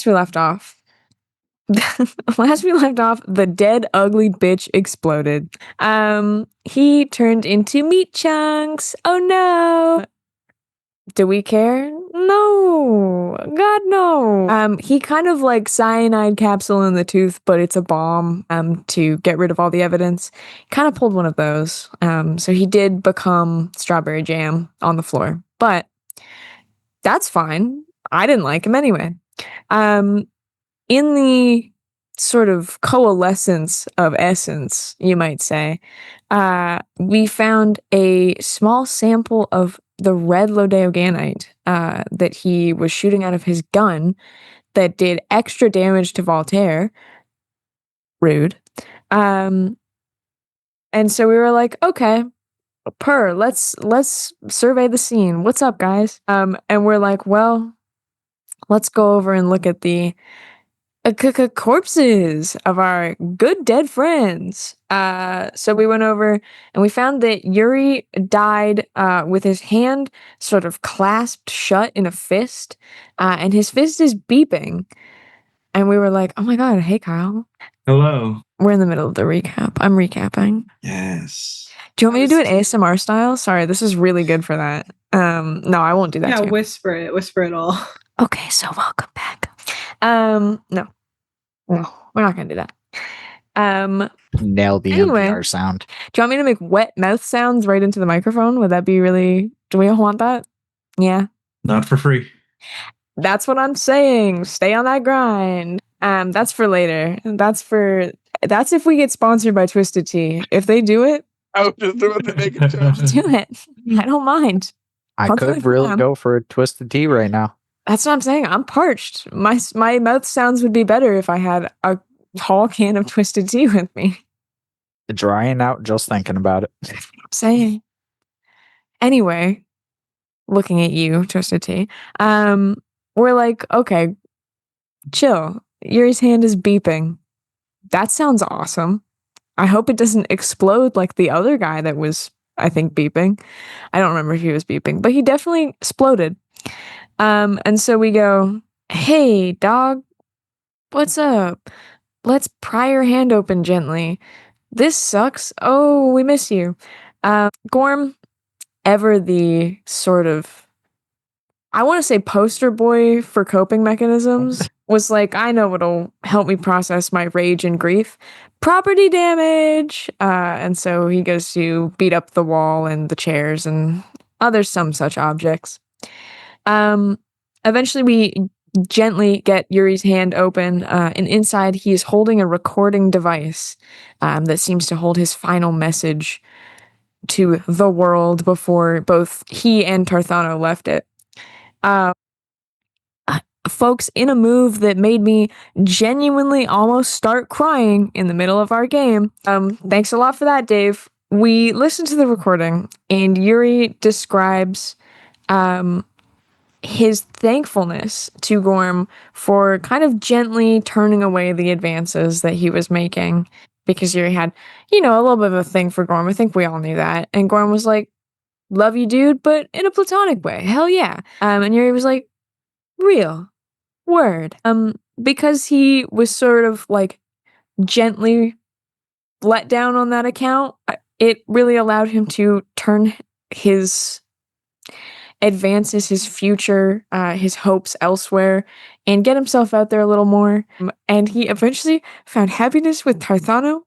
we left off. Last we left off, the dead ugly bitch exploded. He turned into meat chunks. Oh no. Do we care? No. God no. He kind of like cyanide capsule in the tooth, but it's a bomb to get rid of all the evidence. Kind of pulled one of those. So he did become strawberry jam on the floor. But that's fine. I didn't like him anyway. In the sort of coalescence of essence, you might say, we found a small sample of the red lodeoganite that he was shooting out of his gun that did extra damage to Voltaire. Rude. And so we were like, okay, let's survey the scene. What's up, guys? And we're like, well, let's go over and look at the corpses of our good dead friends. So we went over and we found that Yuri died with his hand sort of clasped shut in a fist, and his fist is beeping. And we were like, oh my God, hey, Kyle. Hello. We're in the middle of the recap. I'm recapping. Yes. Do you want me to do it ASMR style? Sorry, this is really good for that. No, I won't do that. Yeah, to you. whisper it all. Okay, so welcome back. No, we're not gonna do that. Nail the Anyway, NPR sound. do you want me to make wet mouth sounds right into the microphone? Would that be really? Do we want that? Yeah. Not for free. That's what I'm saying. Stay on that grind. That's for later. That's if we get sponsored by Twisted Tea. If they do it, I was just about to make a joke. do it. I don't mind. I could really go for a Twisted Tea right now. That's what I'm saying. I'm parched. My mouth sounds would be better if I had a tall can of Twisted Tea with me. Drying out just thinking about it. I'm saying. Anyway, looking at you, Twisted Tea. We're like, okay, chill. Yuri's hand is beeping. That sounds awesome. I hope it doesn't explode like the other guy that was, I think, beeping. I don't remember if he was beeping, but he definitely exploded. And so we go, hey, dog, what's up? Let's pry your hand open gently. This sucks. Oh, we miss you. Gorm, ever the sort of, I want to say poster boy for coping mechanisms, was like, I know what'll help me process my rage and grief. Property damage! And so he goes to beat up the wall and the chairs and some such objects. Eventually we gently get Yuri's hand open, and inside he is holding a recording device that seems to hold his final message to the world before both he and Tarthano left it. Folks, in a move that made me genuinely almost start crying in the middle of our game. Thanks a lot for that, Dave. We listened to the recording, and Yuri describes his thankfulness to Gorm for kind of gently turning away the advances that he was making, because Yuri had, a little bit of a thing for Gorm. I think we all knew that. And Gorm was like, love you, dude, but in a platonic way. Hell yeah. And Yuri was like, real. Word. Because he was sort of like gently let down on that account, it really allowed him to turn his advances, his future, his hopes elsewhere, and get himself out there a little more. And he eventually found happiness with Tarthano,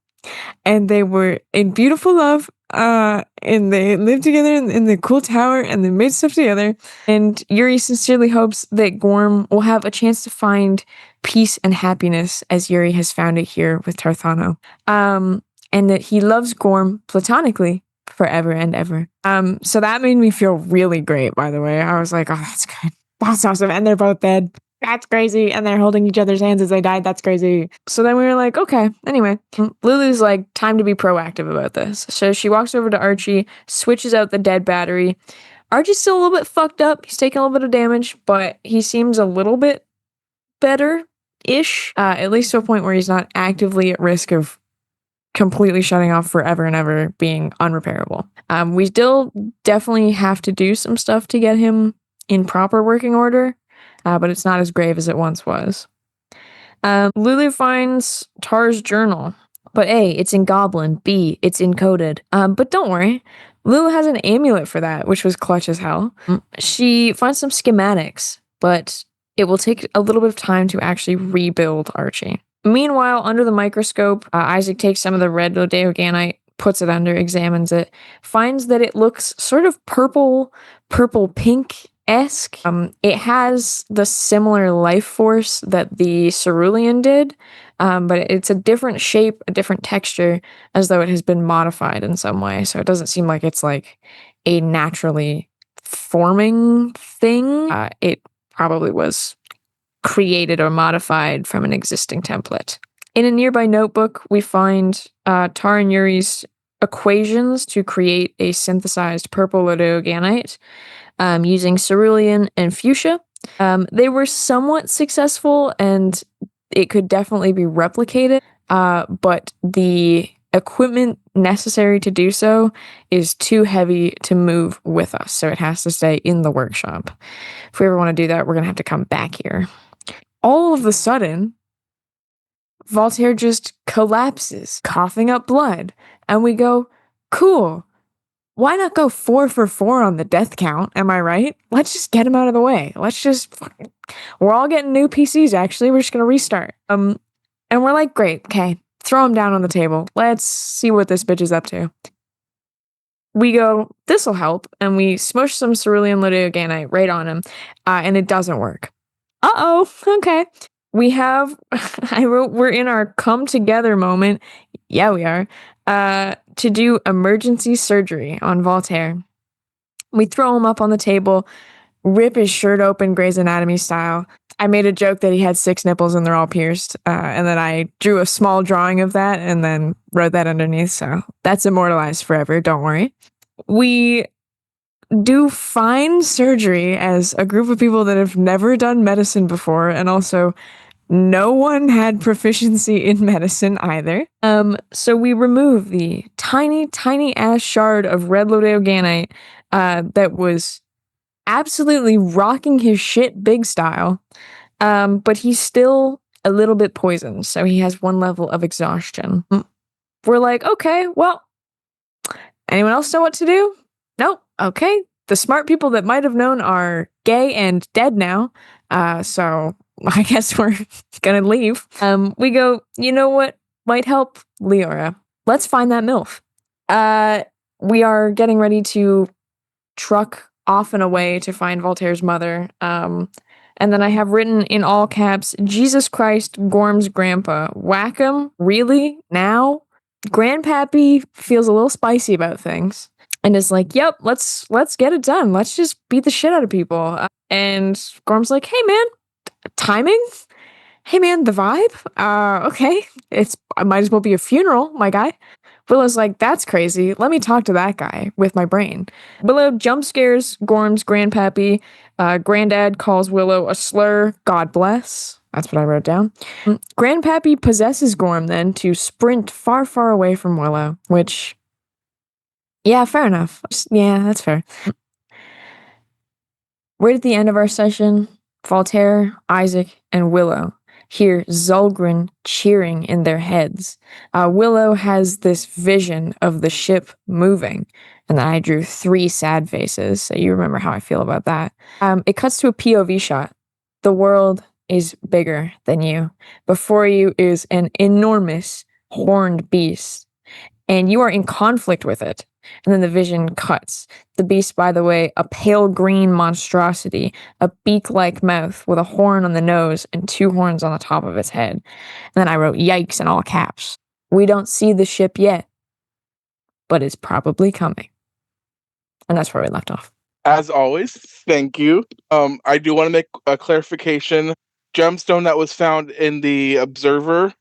and they were in beautiful love, and they lived together in the cool tower, and they made stuff together. And Yuri sincerely hopes that Gorm will have a chance to find peace and happiness as Yuri has found it here with Tarthano. And that he loves Gorm platonically forever and ever. So that made me feel really great, by the way. I was like, oh, that's good. That's awesome. And they're both dead. That's crazy. And they're holding each other's hands as they died. That's crazy. So then we were like, okay, anyway. Lulu's like, time to be proactive about this. So she walks over to Archie, switches out the dead battery. Archie's still a little bit fucked up. He's taking a little bit of damage, but he seems a little bit better-ish, at least to a point where he's not actively at risk of completely shutting off forever and ever, being unrepairable. We still definitely have to do some stuff to get him in proper working order, but it's not as grave as it once was. Lulu finds Tar's journal, but A, it's in Goblin, B, it's encoded. But don't worry, Lulu has an amulet for that, which was clutch as hell. She finds some schematics, but it will take a little bit of time to actually rebuild Archie. Meanwhile, under the microscope, Isaac takes some of the red Lodeoganite, puts it under, examines it, finds that it looks sort of purple pink esque. It has the similar life force that the cerulean did, but it's a different shape, a different texture, as though it has been modified in some way. So it doesn't seem like it's like a naturally forming thing. It probably was created or modified from an existing template. In a nearby notebook, we find Tar and Yuri's equations to create a synthesized purple Lodeoganite using cerulean and fuchsia. They were somewhat successful and it could definitely be replicated, but the equipment necessary to do so is too heavy to move with us, so it has to stay in the workshop. If we ever want to do that, we're going to have to come back here. All of a sudden, Voltaire just collapses, coughing up blood, and we go, cool. Why not go 4 for 4 on the death count? Am I right? Let's just get him out of the way. We're all getting new PCs, actually. We're just gonna restart. And we're like, great, okay, throw him down on the table. Let's see what this bitch is up to. We go, this'll help, and we smush some cerulean Lodeoganite right on him, and it doesn't work. Uh-oh, okay. We have, we're in our come together moment. Yeah, we are. To do emergency surgery on Voltaire. We throw him up on the table, rip his shirt open, Grey's Anatomy style. I made a joke that he had 6 nipples and they're all pierced, and then I drew a small drawing of that and then wrote that underneath, so that's immortalized forever, don't worry. We do fine surgery as a group of people that have never done medicine before, and also no one had proficiency in medicine either. So we remove the tiny ass shard of red Lodeoganite that was absolutely rocking his shit big style. But he's still a little bit poisoned, so he has 1 level of exhaustion. We're like, okay, well, anyone else know what to do? Nope. Okay. The smart people that might have known are gay and dead now. So I guess we're gonna leave. We go, you know what might help? Leora. Let's find that MILF. We are getting ready to truck off and away to find Voltaire's mother. And then I have written in all caps, Jesus Christ, Gorm's grandpa. Whack 'em? Really? Now? Grandpappy feels a little spicy about things and is like, yep, let's get it done. Let's just beat the shit out of people. And Gorm's like, hey man, timing? Hey man, the vibe? Okay. I might as well be a funeral, my guy. Willow's like, that's crazy. Let me talk to that guy with my brain. Willow jump scares Gorm's grandpappy. Granddad calls Willow a slur. God bless. That's what I wrote down. Grandpappy possesses Gorm then to sprint far, far away from Willow, which, yeah, fair enough. Yeah, that's fair. Right at the end of our session, Voltaire, Isaac, and Willow hear Zulgren cheering in their heads. Willow has this vision of the ship moving, and then I drew 3 sad faces, so you remember how I feel about that. It cuts to a POV shot. The world is bigger than you. Before you is an enormous horned beast, and you are in conflict with it. And then the vision cuts. The beast, by the way, a pale green monstrosity, a beak-like mouth with a horn on the nose and 2 horns on the top of its head. And then I wrote yikes in all caps. We don't see the ship yet, but it's probably coming. And that's where we left off. As always, thank you. I do want to make a clarification. Gemstone that was found in the Observer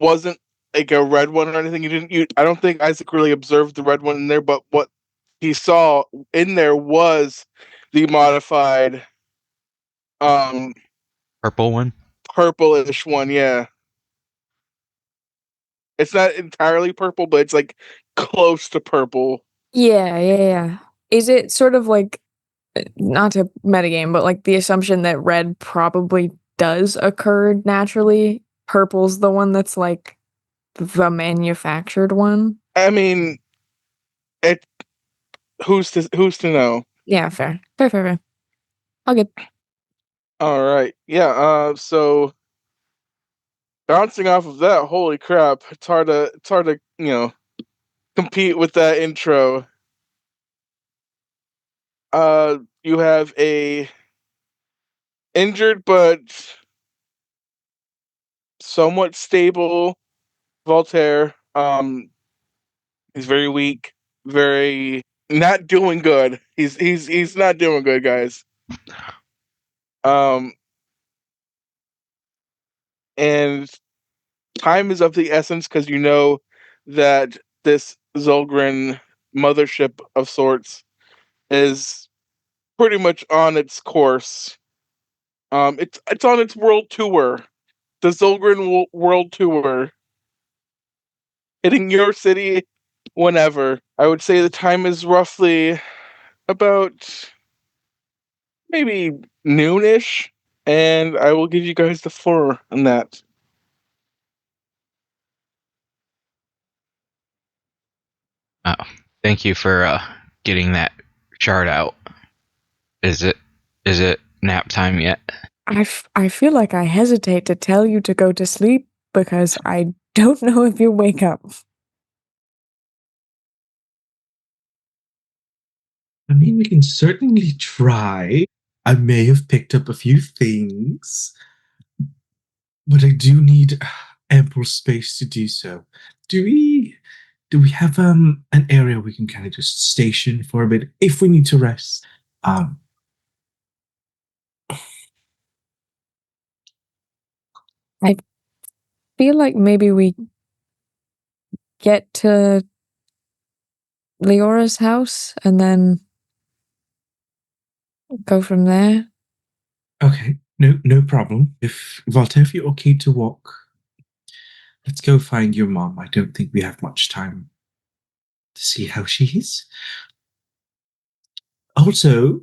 wasn't like a red one or anything. I don't think Isaac really observed the red one in there, but what he saw in there was the modified purple one, purplish one. Yeah, it's not entirely purple, but it's like close to purple. Yeah. Is it sort of like, not to metagame, but like the assumption that red probably does occur naturally. Purple's the one that's like the manufactured one. I mean, it. Who's to know? Yeah, fair. All good. All right. Yeah. So bouncing off of that, holy crap! It's hard to compete with that intro. You have a injured but somewhat stable Voltaire. He's very weak, very not doing good. He's not doing good, guys. And time is of the essence because you know that this Zolgren mothership of sorts is pretty much on its course. It's on its world tour, the Zolgren world tour, hitting your city whenever. I would say the time is roughly about maybe noonish, and I will give you guys the floor on that. Oh, thank you for getting that chart out. Is it nap time yet? I feel like I hesitate to tell you to go to sleep because I don't know if you'll wake up. I mean, we can certainly try. I may have picked up a few things, but I do need ample space to do so. Do we have an area we can kind of just station for a bit if we need to rest? I feel like maybe we get to Leora's house and then go from there. Okay, no problem. If Voltaire, if you're okay to walk, let's go find your mom. I don't think we have much time to see how she is. Also,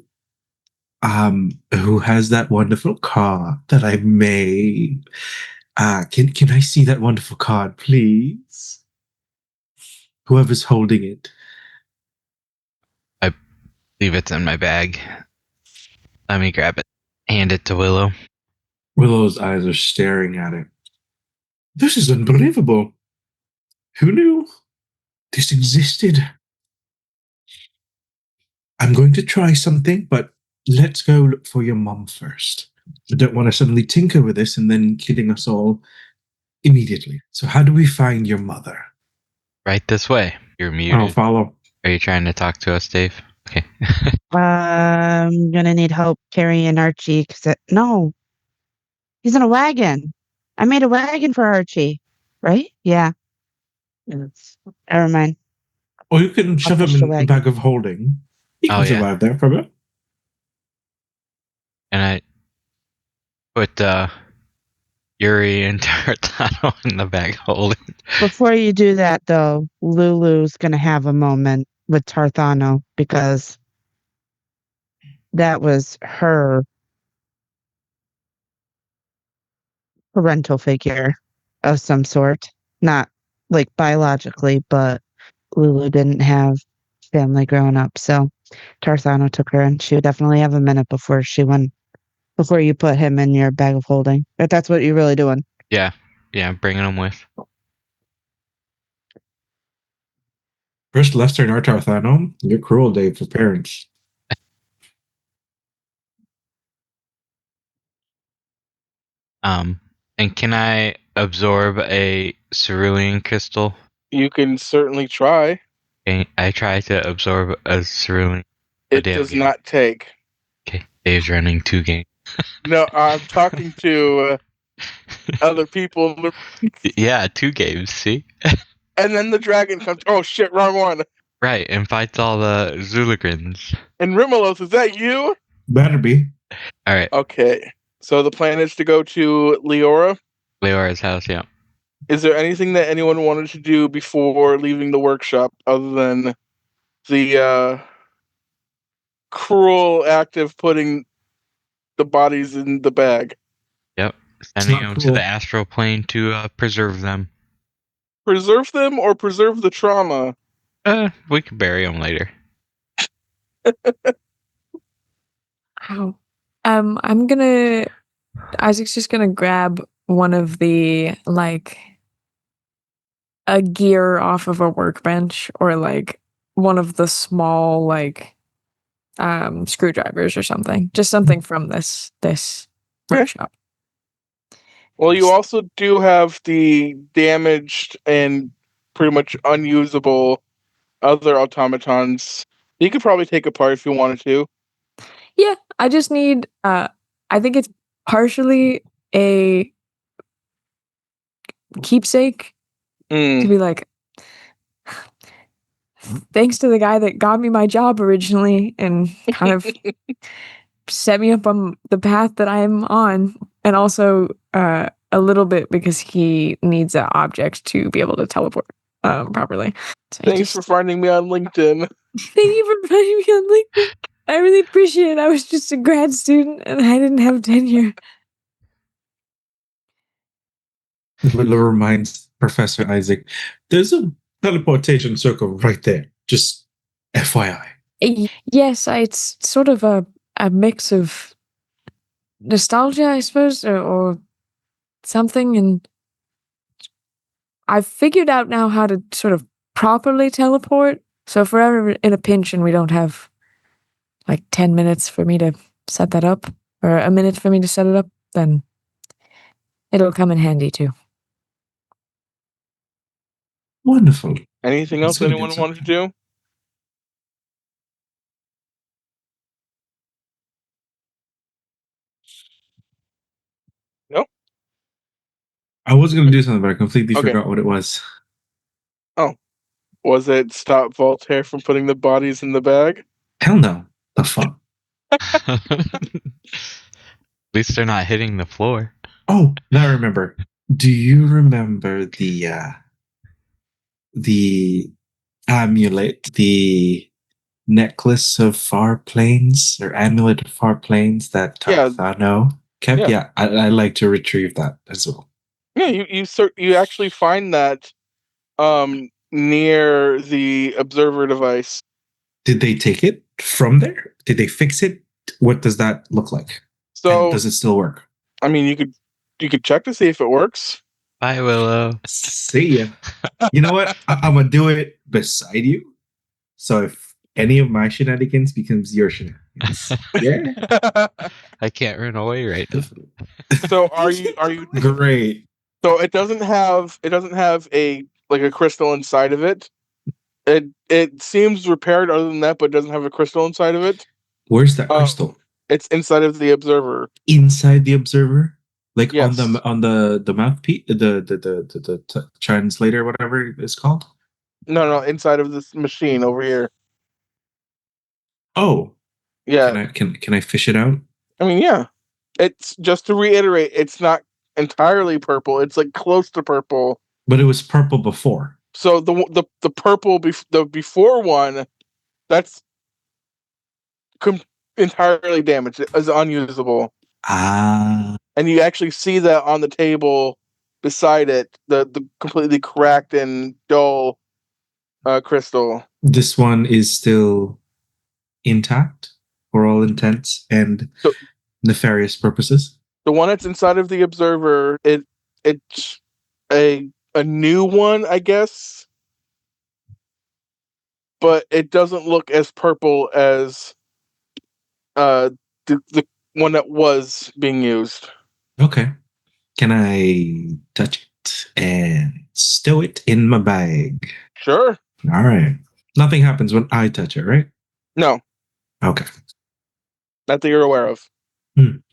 who has that wonderful card that I made? Can I see that wonderful card, please? Whoever's holding it. I believe it's in my bag. Let me grab it. Hand it to Willow. Willow's eyes are staring at it. This is unbelievable. Who knew this existed? I'm going to try something, but let's go look for your mom first. I don't want to suddenly tinker with this and then killing us all immediately. So how do we find your mother? Right this way. You're I'll muted. follow. Are you trying to talk to us, Dave? Okay. I'm gonna need help carrying Archie. No, he's in a wagon. I made a wagon for Archie, right? Yeah. Yes. Never mind. Or you can shove him push the in a wagon. bag of holding. He can Oh, yeah. survive there for a bit. And I put Yuri and Tartano in the bag holding. Before you do that, though, Lulu's gonna have a moment with Tarthano because that was her parental figure of some sort. Not like biologically, but Lulu didn't have family growing up. So Tarthano took her, and she would definitely have a minute before you put him in your bag of holding. If that's what you're really doing. Yeah, bringing them with. First Lester and Artarthano, you're cruel, Dave, for parents. And can I absorb a cerulean crystal? You can certainly try. Okay, I try to absorb a cerulean. It does not take. Okay, Dave's running 2 games. No, I'm talking to other people. Yeah, 2 games, see? And then the dragon comes. Oh shit, wrong one. Right, and fights all the Zuligrins. And Rimalos, is that you? Better be. Alright, Okay. So the plan is to go to Leora. Leora's house, yeah. Is there anything that anyone wanted to do before leaving the workshop other than the cruel act of putting the bodies in the bag? Yep. Sending not them to cool. the astral plane to preserve them. Preserve them or preserve the trauma? We can bury them later. Wow. Isaac's just gonna grab one of the, like, a gear off of a workbench, or like one of the small, like, screwdrivers or something. Just something from this workshop. Well, you also do have the damaged and pretty much unusable other automatons. You could probably take apart if you wanted to. Yeah, I just need, I think it's partially a keepsake to be like, thanks to the guy that got me my job originally and kind of set me up on the path that I'm on, and also a little bit because he needs an object to be able to teleport properly. So Thanks for finding me on LinkedIn. Thank you for finding me on LinkedIn. I really appreciate it. I was just a grad student and I didn't have tenure. Willow reminds Professor Isaac, there's a teleportation circle right there. Just FYI. Yes, it's sort of a mix of nostalgia, I suppose, or something, and I've figured out now how to sort of properly teleport. So if we're ever in a pinch and we don't have like 10 minutes for me to set that up, or a minute for me to set it up, then it'll come in handy too. Wonderful. Anything else That's anyone wanted to do? No? I was going to do something, but I completely Okay. forgot what it was. Oh. Was it stop Voltaire from putting the bodies in the bag? Hell no. The fuck? At least they're not hitting the floor. Oh, now I remember. Do you remember the amulet, the necklace of far planes, or amulet of far planes that Yeah. Tarthano kept? Yeah, I like to retrieve that as well. Yeah, you actually find that near the observer device. Did they take it from there? Did they fix it? What does that look like? So and does it still work? I mean, you could check to see if it works. Bye, Willow. See ya. You know what? I'm gonna do it beside you. So if any of my shenanigans becomes your shenanigans, yeah. I can't run away right now. So are you great? So it doesn't have a like a crystal inside of it. It seems repaired other than that, but it doesn't have a crystal inside of it. Where's that crystal? It's inside of the observer. Inside the observer, like Yes. on the mouthpiece, the translator, whatever it's called. No, inside of this machine over here. Oh, yeah. Can I fish it out? I mean, yeah. It's just to reiterate, it's not entirely purple. It's like close to purple. But it was purple before. So the purple the before one, that's entirely damaged. It is unusable. Ah. And you actually see that on the table beside it, the completely cracked and dull crystal. This one is still intact for all intents and nefarious purposes. The one that's inside of the observer, it's a new one, I guess, but it doesn't look as purple as the one that was being used. Okay. Can I touch it and stow it in my bag? Sure. All right. Nothing happens when I touch it, right? No. Okay. Not that you're aware of.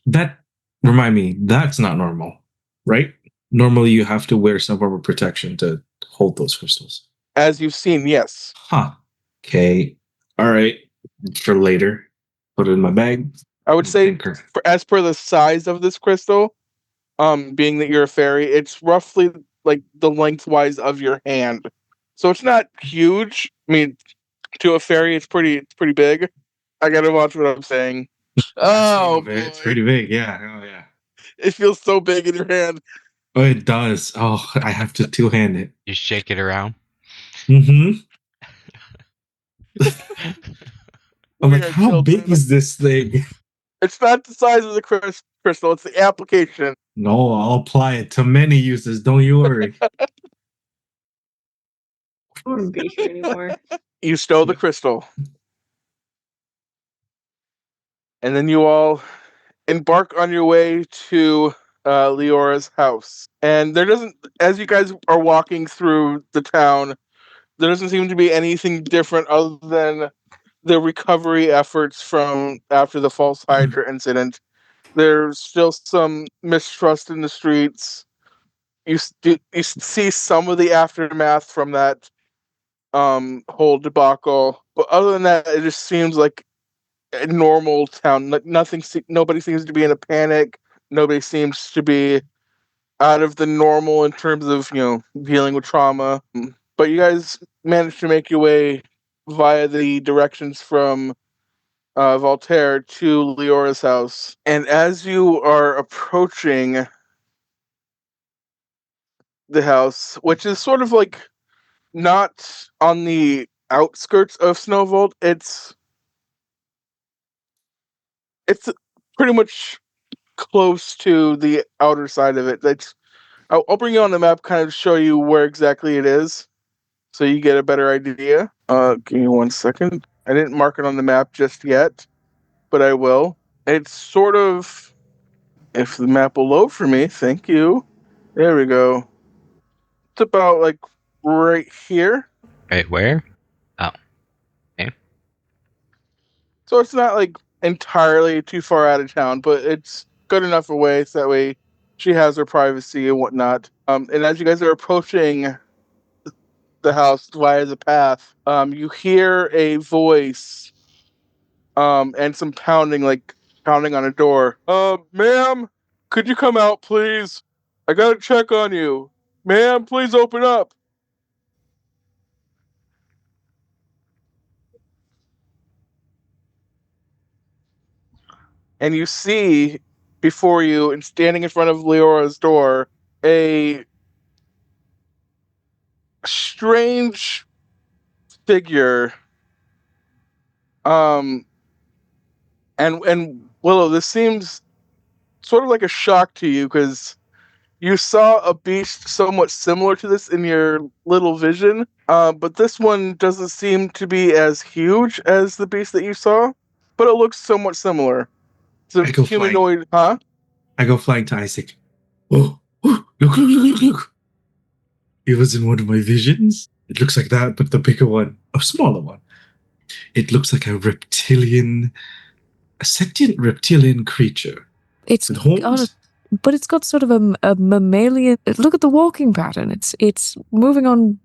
That remind me, that's not normal, right? Normally you have to wear some form of protection to hold those crystals. As you've seen, yes. Huh. Okay. All right. For later. Put it in my bag. I would say, as per the size of this crystal, being that you're a fairy, it's roughly like the lengthwise of your hand. So it's not huge. I mean, to a fairy, it's pretty big. I gotta watch what I'm saying. Oh, boy. It's pretty big. Yeah. Oh, yeah. It feels so big in your hand. Oh, it does. Oh, I have to two-hand it. You shake it around. Mm-hmm. I'm like, Weird, how big children. is this thing? It's not the size of the crystal, it's the application. No, I'll apply it to many uses. Don't you worry. Wouldn't be here anymore. You stow the crystal. And then you all embark on your way to Leora's house. And there doesn't, as you guys are walking through the town, there doesn't seem to be anything different other than the recovery efforts from after the false Hydra incident. There's still some mistrust in the streets. You see some of the aftermath from that whole debacle, but other than that, it just seems like a normal town. Like nobody seems to be in a panic. Nobody seems to be out of the normal in terms of dealing with trauma. But you guys managed to make your way via the directions from Voltaire to Leora's house, and as you are approaching the house, which is sort of like not on the outskirts of Snowvault, it's pretty much close to the outer side of it. I'll bring you on the map, kind of show you where exactly it is, so you get a better idea. Give me 1 second. I didn't mark it on the map just yet, but I will. It's sort of, if the map will load for me, thank you. There we go. It's about like right here. Wait, where? Oh. Okay. So it's not like entirely too far out of town, but it's good enough away so that way she has her privacy and whatnot. And as you guys are approaching the house via the path, you hear a voice, and some pounding, like pounding on a door. Ma'am, could you come out, please? I gotta check on you. Ma'am, please open up. And you see before you, and standing in front of Leora's door, a strange figure. And Willow, this seems sort of like a shock to you because you saw a beast somewhat similar to this in your little vision, but this one doesn't seem to be as huge as the beast that you saw, but it looks somewhat similar. It's a I go humanoid, huh? I go flying to Isaac. Oh, oh, look. It was in one of my visions. It looks like that, but the bigger one, a smaller one. It looks like a sentient reptilian creature. It's with horns. but it's got sort of a mammalian. Look at the walking pattern. It's moving on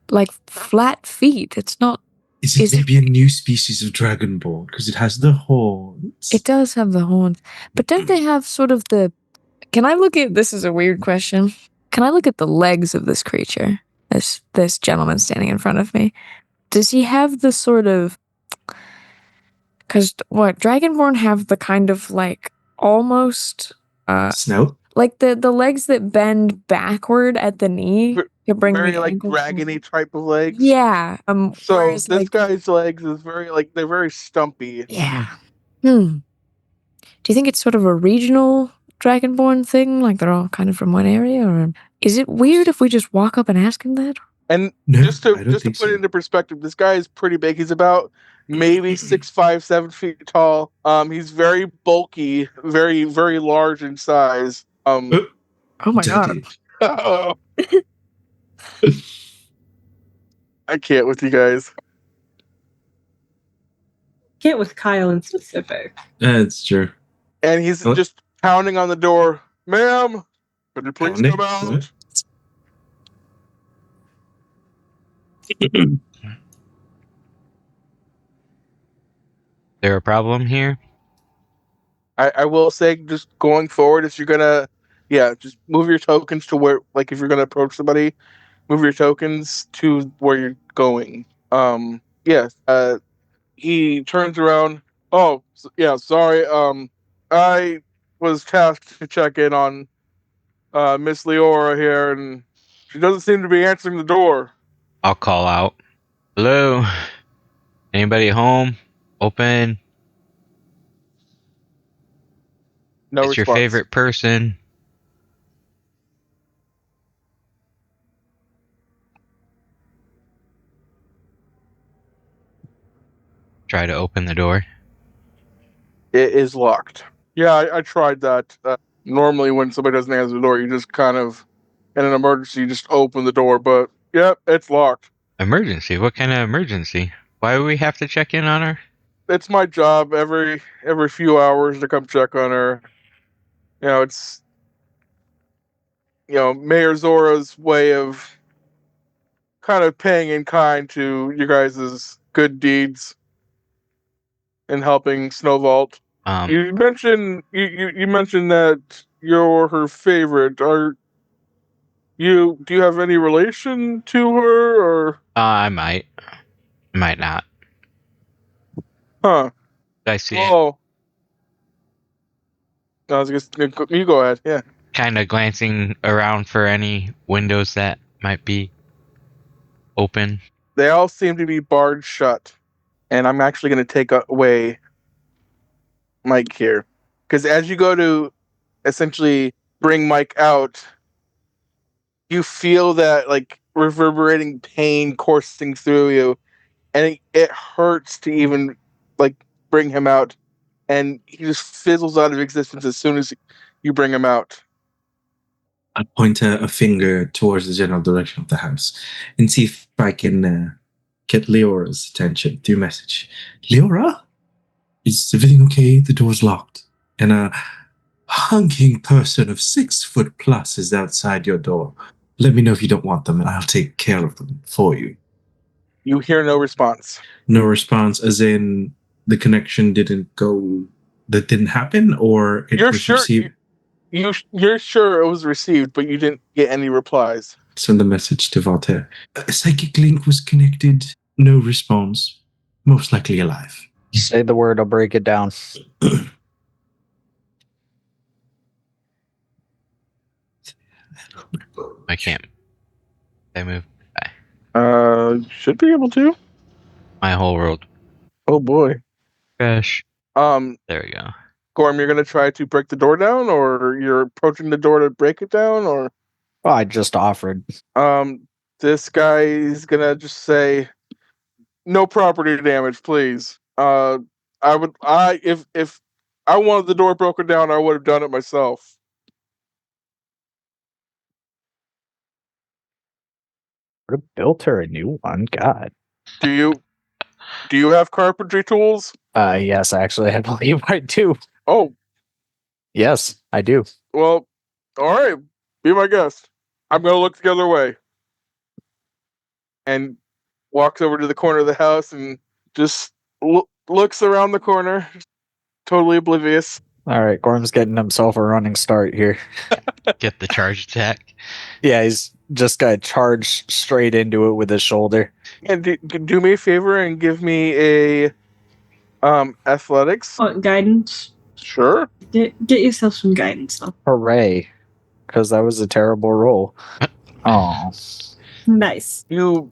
like flat feet. It's not. Is it maybe a new species of dragonborn because it has the horns? It does have the horns, but don't they have sort of the? Can I look at this? Is a weird question. Can I look at the legs of this creature? This gentleman standing in front of me. Does he have the sort of? Because what dragonborn have the kind of like almost snout, like the legs that bend backward at the knee to bring very the like ankle dragony type of legs. Yeah. So whereas, this like, guy's legs is they're very stumpy. Yeah. Do you think it's sort of a regional dragonborn thing? Like they're all kind of from one area, or is it weird if we just walk up and ask him that? And no, just to put so. it into perspective, this guy is pretty big. He's about maybe 6'5", 7 feet tall. He's very bulky, very, very large in size. Oh my Daddy. god. I can't with you guys. Can't with Kyle in specific. That's true. And he's just pounding on the door. Ma'am, could you please come out? There a problem here? I will say, just going forward, if you're gonna, just move your tokens to where, like, if you're gonna approach somebody, move your tokens to where you're going. He turns around. Oh, yeah, sorry. I was tasked to check in on Miss Leora here, and she doesn't seem to be answering the door. I'll call out. Hello? Anybody home? Open. No It's your response. favorite person. Try to open the door. It is locked. Yeah, I tried that. Normally, when somebody doesn't answer the door, you just kind of, in an emergency, you just open the door. But yep, it's locked. Emergency? What kind of emergency? Why would we have to check in on her? It's my job every few hours to come check on her. It's Mayor Zora's way of kind of paying in kind to you guys' good deeds in helping Snowvault. You mentioned you mentioned that you're her favorite. Do you have any relation to her, or I might not. huh? I see. Well, I was just you go ahead. Yeah. Kind of glancing around for any windows that might be open. They all seem to be barred shut, and I'm actually going to take away Mike here, because as you go to essentially bring Mike out, you feel that like reverberating pain coursing through you, and it hurts to even like bring him out, and he just fizzles out of existence as soon as you bring him out. I point a finger towards the general direction of the house and see if I can get Leora's attention through message. Leora? Is everything okay? The door's locked. And a hunking person of 6 foot plus is outside your door. Let me know if you don't want them, and I'll take care of them for you. You hear no response. No response, as in the connection didn't go, that didn't happen, or it You're was sure received? you're sure it was received, but you didn't get any replies. Send a message to Voltaire. A psychic link was connected. No response. Most likely alive. Say the word, I'll break it down. I can't. I move. Should be able to. My whole world. Oh boy. Gosh. There we go. Gorm, you're gonna try to break the door down, or you're approaching the door to break it down, or Well, I just offered. this guy is gonna just say, "No property damage, please." If I wanted the door broken down, I would have done it myself. Would have built her a new one. God. Do you have carpentry tools? Yes, actually, I believe I do. Oh, Yes, I do. well, all right. Be my guest. I'm gonna look the other way. And walks over to the corner of the house and just looks around the corner, totally oblivious. All right, Gorm's getting himself a running start here. Get the charge attack. Yeah, he's just got to charge straight into it with his shoulder. And do me a favor and give me a athletics. Guidance. Sure. Get yourself some guidance, though. Hooray. Because that was a terrible roll. Oh. Nice. You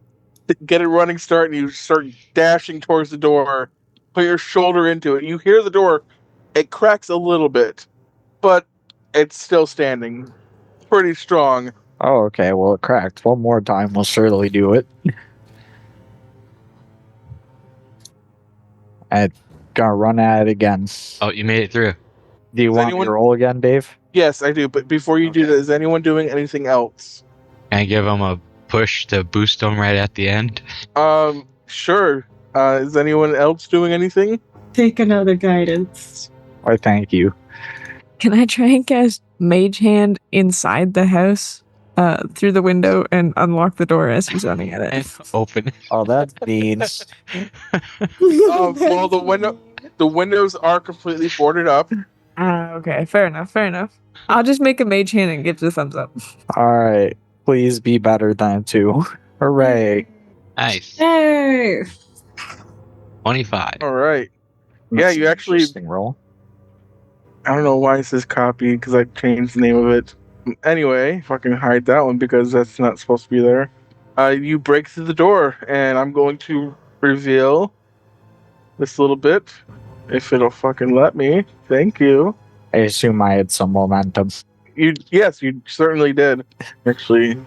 get a running start and you start dashing towards the door. Put your shoulder into it. You hear the door. It cracks a little bit, but it's still standing. Pretty strong. Oh, okay. Well, it cracked. One more time will surely do it. I'm gonna run at it again. Oh, you made it through. Do you want me to roll again, Dave? Yes, I do. But before you do that, is anyone doing anything else? Can I give him a push to boost him right at the end? Sure. Is anyone else doing anything? Take another guidance. Why, thank you. Can I try and cast Mage Hand inside the house through the window and unlock the door as he's running at it? Open. Oh, that's mean. Well, the windows are completely boarded up. Okay, fair enough. I'll just make a Mage Hand and give the thumbs up. All right. Please be better than 2. Hooray. Nice. Hey! 25. All right. That's you an actually interesting roll. I don't know why it says copy, because I changed the name of it. Anyway, fucking hide that one because that's not supposed to be there. You break through the door, and I'm going to reveal this little bit, if it'll fucking let me. Thank you. I assume I had some momentum. Yes, you certainly did, actually.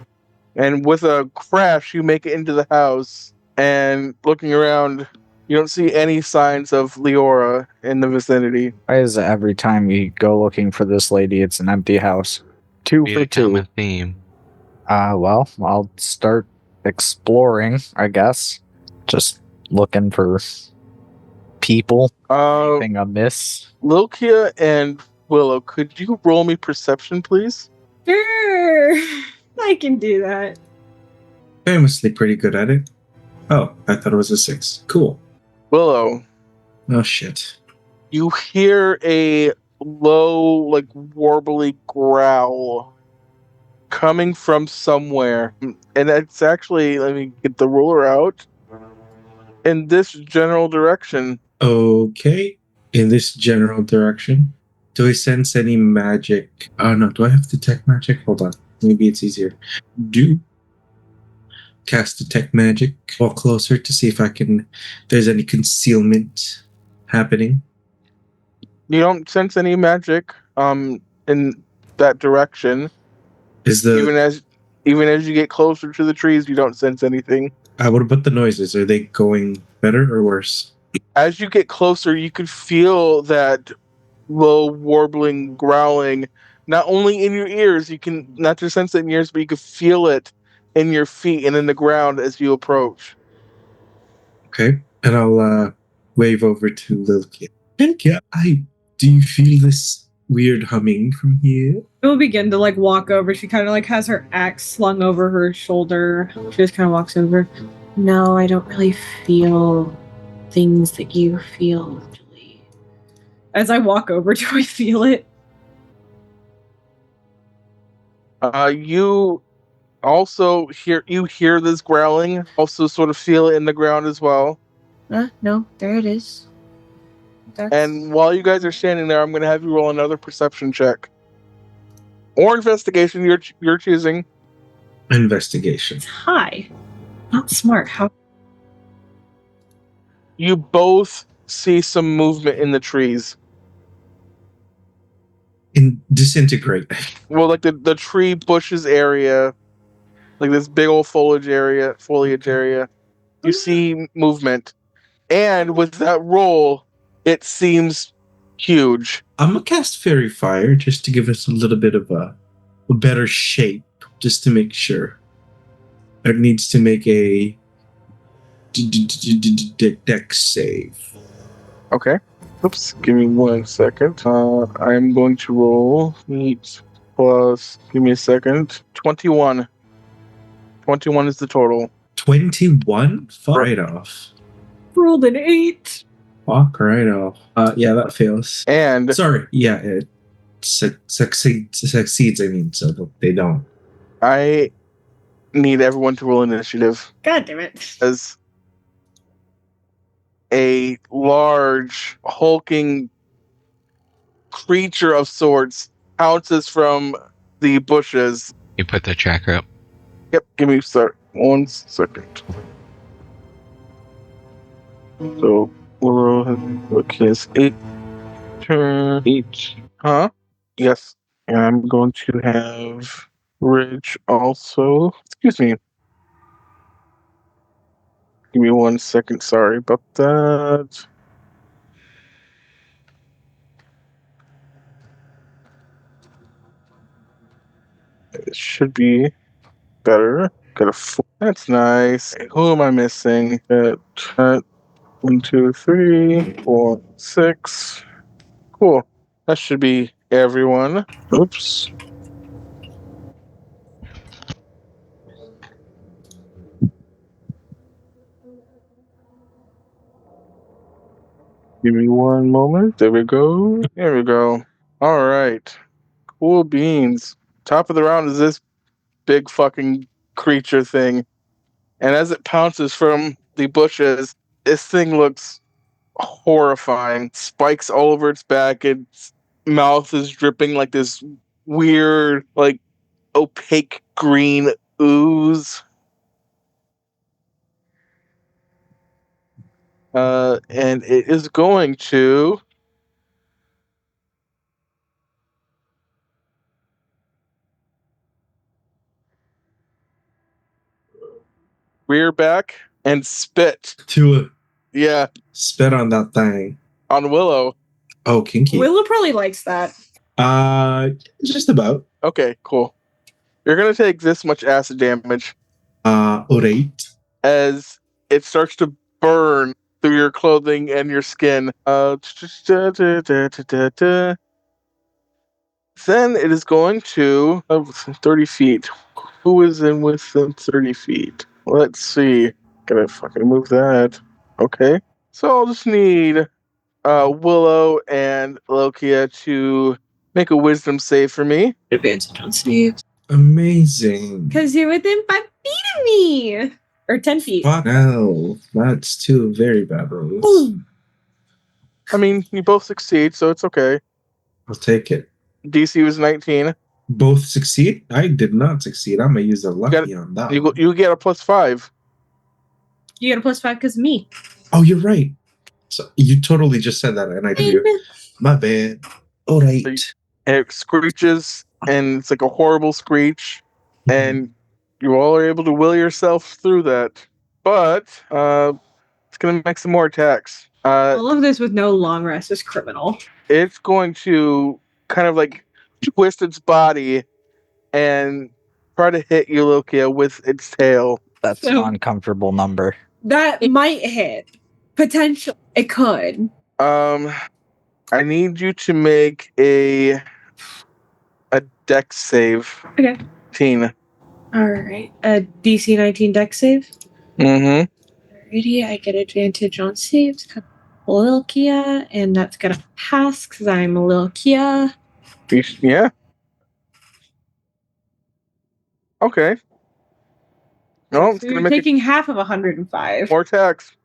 And with a crash, you make it into the house, and looking around, you don't see any signs of Leora in the vicinity. Why is it every time we go looking for this lady, it's an empty house? 2 Be for a 2. common theme. Well, I'll start exploring, I guess. Just looking for people. Anything amiss? Lilkia and Willow, could you roll me perception, please? Sure. I can do that. Famously pretty good at it. Oh, I thought it was a 6. Cool. Willow, Oh, shit. you hear a low, like, warbly growl coming from somewhere. And it's actually, let me get the ruler out, in this general direction. Okay. In this general direction. Do I sense any magic? Oh, no. Do I have detect magic? Hold on. Maybe it's easier. Do cast detect magic. Walk closer to see if there's any concealment happening. You don't sense any magic in that direction. Even as you get closer to the trees, you don't sense anything. What about the noises? Are they going better or worse? As you get closer, you can feel that low warbling growling, not only in your ears, you can not just sense it in your ears, but you can feel it in your feet and in the ground as you approach. Okay. And I'll wave over to Lilkia. Lilkia, do you feel this weird humming from here? She'll begin to like walk over. She kind of like has her axe slung over her shoulder. She just kind of walks over. No, I don't really feel things that you feel. Really. As I walk over, do I feel it? You also hear this growling. Also, sort of feel it in the ground as well. No, there it is. And while you guys are standing there, I'm going to have you roll another perception check or investigation. You're choosing. Investigation. It's high, not smart. How? You both see some movement in the trees. Disintegrate. Well, like the tree bushes area, like this big old foliage area. You see movement, and with that roll, it seems huge. I'm gonna cast Fairy Fire just to give us a little bit of a better shape, just to make sure. It needs to make a dex save. Okay. Oops. Give me 1 second. I'm going to roll meat plus. Give me a second. 21. 21 is the total. 21? Fuck right off. Rolled an 8. Fuck right off. Yeah, that fails. And sorry, yeah, it succeeds. I mean, so they don't. I need everyone to roll initiative. God damn it! As a large, hulking creature of sorts pounces from the bushes. You put the tracker up. Yep, give me 1 second. So, look, his 8 turn 8. Huh? Yes. And I'm going to have Ridge also. Excuse me. Give me 1 second. Sorry about that. It should be better. Got a 4. That's nice. Who am I missing? Got 1, 2, 3, 4, 6. Cool. That should be everyone. Oops. Give me 1 moment. There we go. There we go. All right. Cool beans. Top of the round is this big fucking creature thing. And as it pounces from the bushes, this thing looks horrifying. Spikes all over its back. It's mouth is dripping like this weird, like opaque green ooze. And it is going to rear back and spit. To it. Yeah, Spit on that thing. on Willow. Oh, kinky. Willow probably likes that. Just about. Okay, cool. You're gonna take this much acid damage Alright. as it starts to burn through your clothing and your skin. Then it is going to 30 feet. Who is in within 30 feet? Let's see. Gotta fucking move that. Okay. So I'll just need Willow and Lokia to make a wisdom save for me. Advantage on saves. Amazing. Because you're within 5 feet of me. Or 10 feet. Fuck hell. That's two very bad rolls. Ooh. I mean, you both succeed, so it's okay. I'll take it. DC was 19. Both succeed? I did not succeed. I'm gonna use a lucky on that. You get a +5. You get a +5 because of me. Oh, you're right. So you totally just said that, and I do. My bad. All right. And it screeches, and it's like a horrible screech, and you all are able to will yourself through that. But it's gonna make some more attacks. All of this with no long rest is criminal. It's going to kind of like twist its body and try to hit you, Lokia, with its tail. That's an uncomfortable number. That might hit. Potential. It could. I need you to make a dex save. Okay. Teen. Alright. A DC 19 dex save. Mm-hmm. Alrighty, I get advantage on saves. Lil Kia, and that's gonna pass because I'm a Lil Kia. Yeah. Okay. No, it's So gonna you're make taking half of 105. more attacks.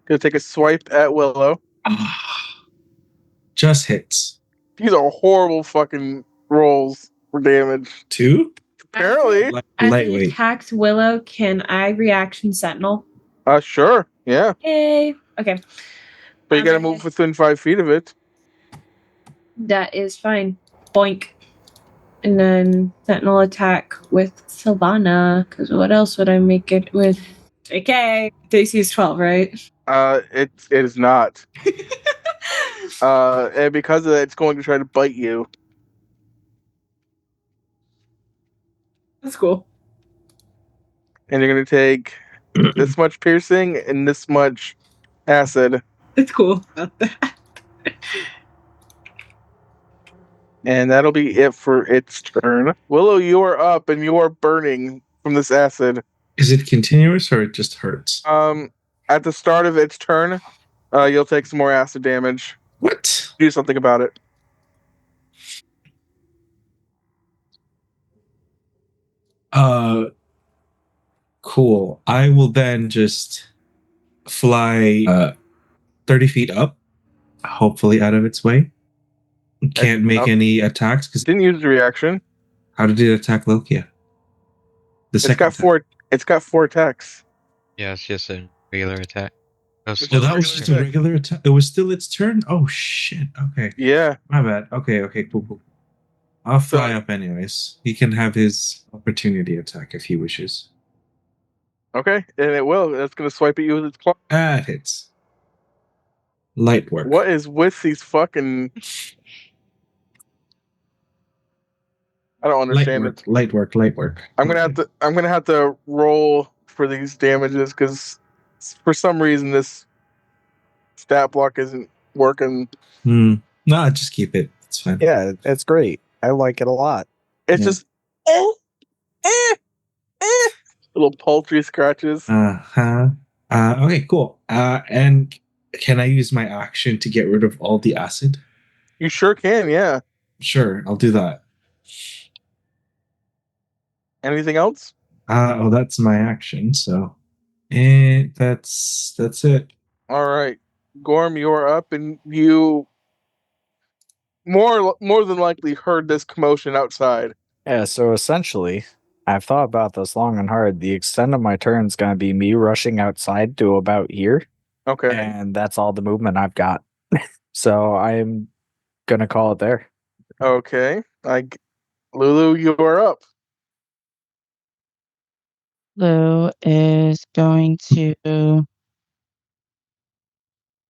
Gonna take a swipe at Willow. Just hits. These are horrible fucking rolls for damage. 2? Apparently. As he Lightweight. attacks Willow, can I reaction Sentinel? Sure. Yeah. Yay. Okay. But you gotta move within 5 feet of it. That is fine. Boink. And then Sentinel attack with Sylvana, because what else would I make it with? JK. DC is 12, right? It is not. And because of that, it's going to try to bite you. That's cool. And you're gonna take this much piercing and this much acid. It's cool about that. And that'll be it for its turn. Willow, you are up and you are burning from this acid. Is it continuous or it just hurts? At the start of its turn, you'll take some more acid damage. What? Do something about it. Cool. I will then just fly 30 feet up, hopefully out of its way. Can't make any attacks because Didn't use the reaction. how did it attack Lokia? It's got four attacks. Yeah, it's just a regular attack. So that was just a regular attack. It was still its turn. Oh shit. Okay. Yeah. My bad. Okay. Cool. I'll fly up anyways. He can have his opportunity attack if he wishes. Okay, and it will. That's gonna swipe at you with its claw. That hits. Light work. What is with these fucking? I don't understand it. Light work. I'm gonna have to roll for these damages because for some reason this stat block isn't working. No, just keep it. It's fine. Yeah, it's great. I like it a lot. It's just little poultry scratches. Okay, cool. And can I use my action to get rid of all the acid? You sure can, yeah. Sure, I'll do that. Anything else? Oh, that's my action. So, and that's it. All right, Gorm, you're up, and you more than likely heard this commotion outside. Yeah, so essentially, I've thought about this long and hard. The extent of my turn is going to be me rushing outside to about here, Okay. and that's all the movement I've got. So I'm going to call it there. Okay. Lulu, you're up. Lou is going to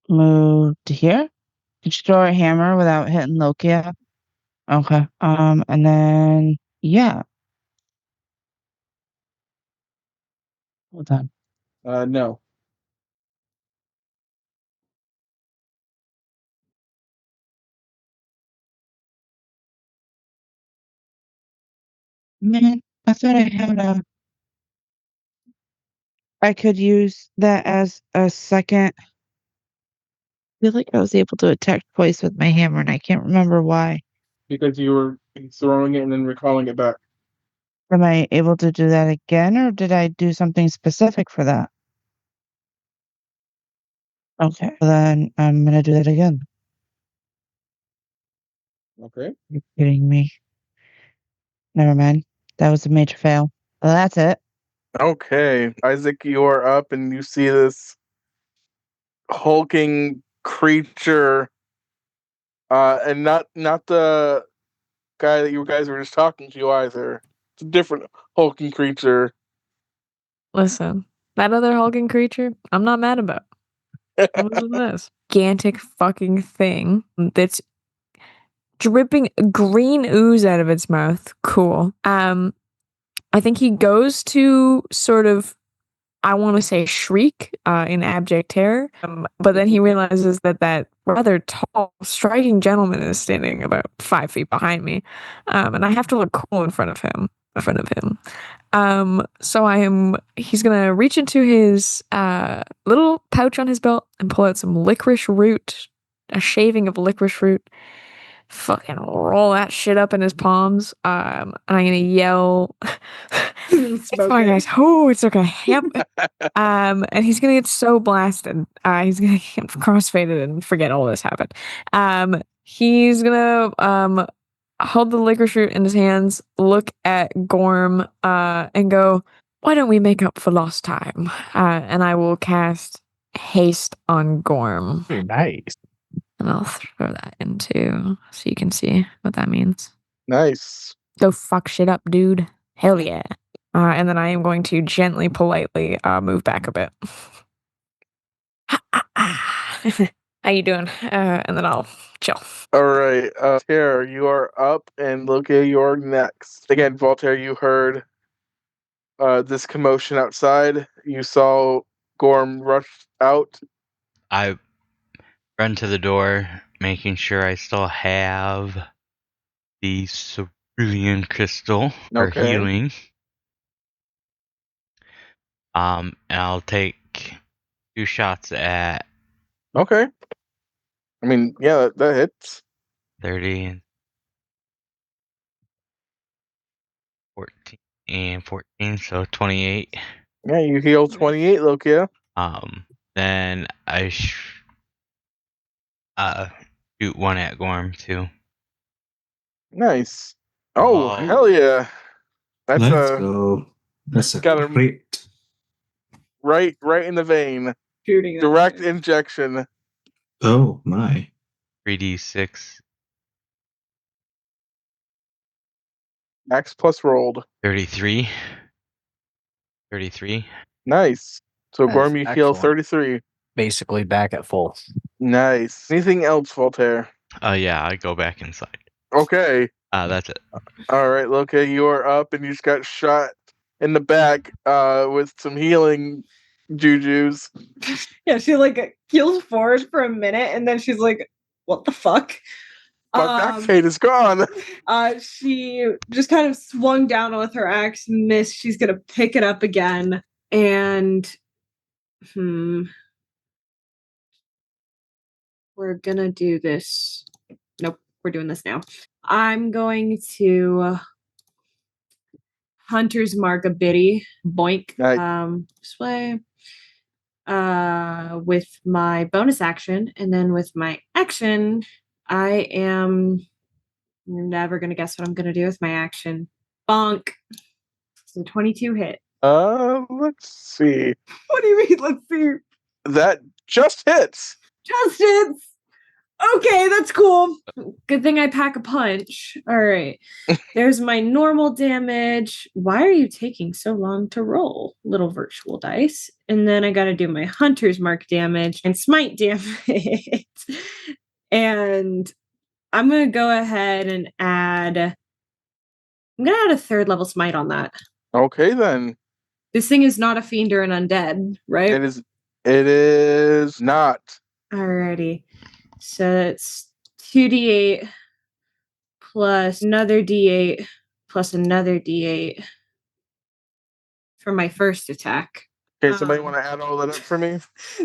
move to here. Did you throw a hammer without hitting Lokia? Okay. And then yeah. Hold on. No. Man, I thought I had a. I could use that as a second. I feel like I was able to attack twice with my hammer, and I can't remember why. Because you were throwing it and then recalling it back. Am I able to do that again, or did I do something specific for that? Okay, then I'm gonna do that again. Okay. You're kidding me. Never mind. That was a major fail. Well, that's it. Okay. Isaac, you are up and you see this hulking creature. And not the guy that you guys were just talking to either. It's a different hulking creature. Listen, that other hulking creature, I'm not mad about. Listen to this gigantic fucking thing that's dripping green ooze out of its mouth. Cool. I think he goes to sort of, I want to say shriek in abject terror, but then he realizes that that rather tall, striking gentleman is standing about 5 feet behind me, and I have to look cool in front of him. So he's gonna reach into his little pouch on his belt and pull out some licorice root, a shaving of licorice root. Fucking roll that shit up in his palms. And I'm gonna yell, "It's fine, guys. Oh, it's okay." Yep. And he's gonna get so blasted. He's gonna get crossfaded and forget all this happened. He's gonna hold the licorice root in his hands, look at Gorm, and go, "Why don't we make up for lost time?" And I will cast haste on Gorm. Ooh, nice. And I'll throw that in too, so you can see what that means. Nice. Go fuck shit up, dude. Hell yeah. And then I am going to gently, politely move back a bit. How you doing? And then I'll chill. All right. Voltaire, you are up, and Loki, you're next. Again, Voltaire, you heard this commotion outside. You saw Gorm rush out. I run to the door, making sure I still have the cerulean crystal for Okay. healing. And I'll take 2 shots at Okay. I mean, yeah, that hits. 30 and 14 and 14, so 28. Yeah, you heal 28, Lokia. Then I shoot 1 at Gorm too. Nice. Oh, Wow. hell yeah. That's Let's go. That's a got him great. right in the vein. Shooting. Direct injection. Oh my. 3d6, Max plus rolled. 33. 33. Nice. So That's Gorm, you heal excellent. 33. Basically back at full. Nice. Anything else, Voltaire? Yeah, I go back inside. Okay. That's it. All right, Loki, you are up, and you just got shot in the back with some healing jujus. Yeah, she like heals forward for a minute and then she's like, "What the fuck?" My back pain is gone. She just kind of swung down with her axe and missed. She's gonna pick it up again and we're gonna do this. Nope, we're doing this now. I'm going to Hunter's Mark a Biddy. Boink. Nice. This way. With my bonus action, and then with my action, You're never gonna guess what I'm gonna do with my action. Bonk. So 22 hit. Let's see. What do you mean? Let's see. That just hits. Just hits. Okay, that's cool. Good thing I pack a punch. All right. There's my normal damage. Why are you taking so long to roll, little virtual dice? And then I got to do my hunter's mark damage and smite damage. And I'm going to go ahead and add a 3rd level smite on that. Okay, then. This thing is not a fiend or an undead, right? It is not. Alrighty. So it's 2d8 plus another d8 plus another d8 for my first attack. Okay, somebody want to add all that up for me?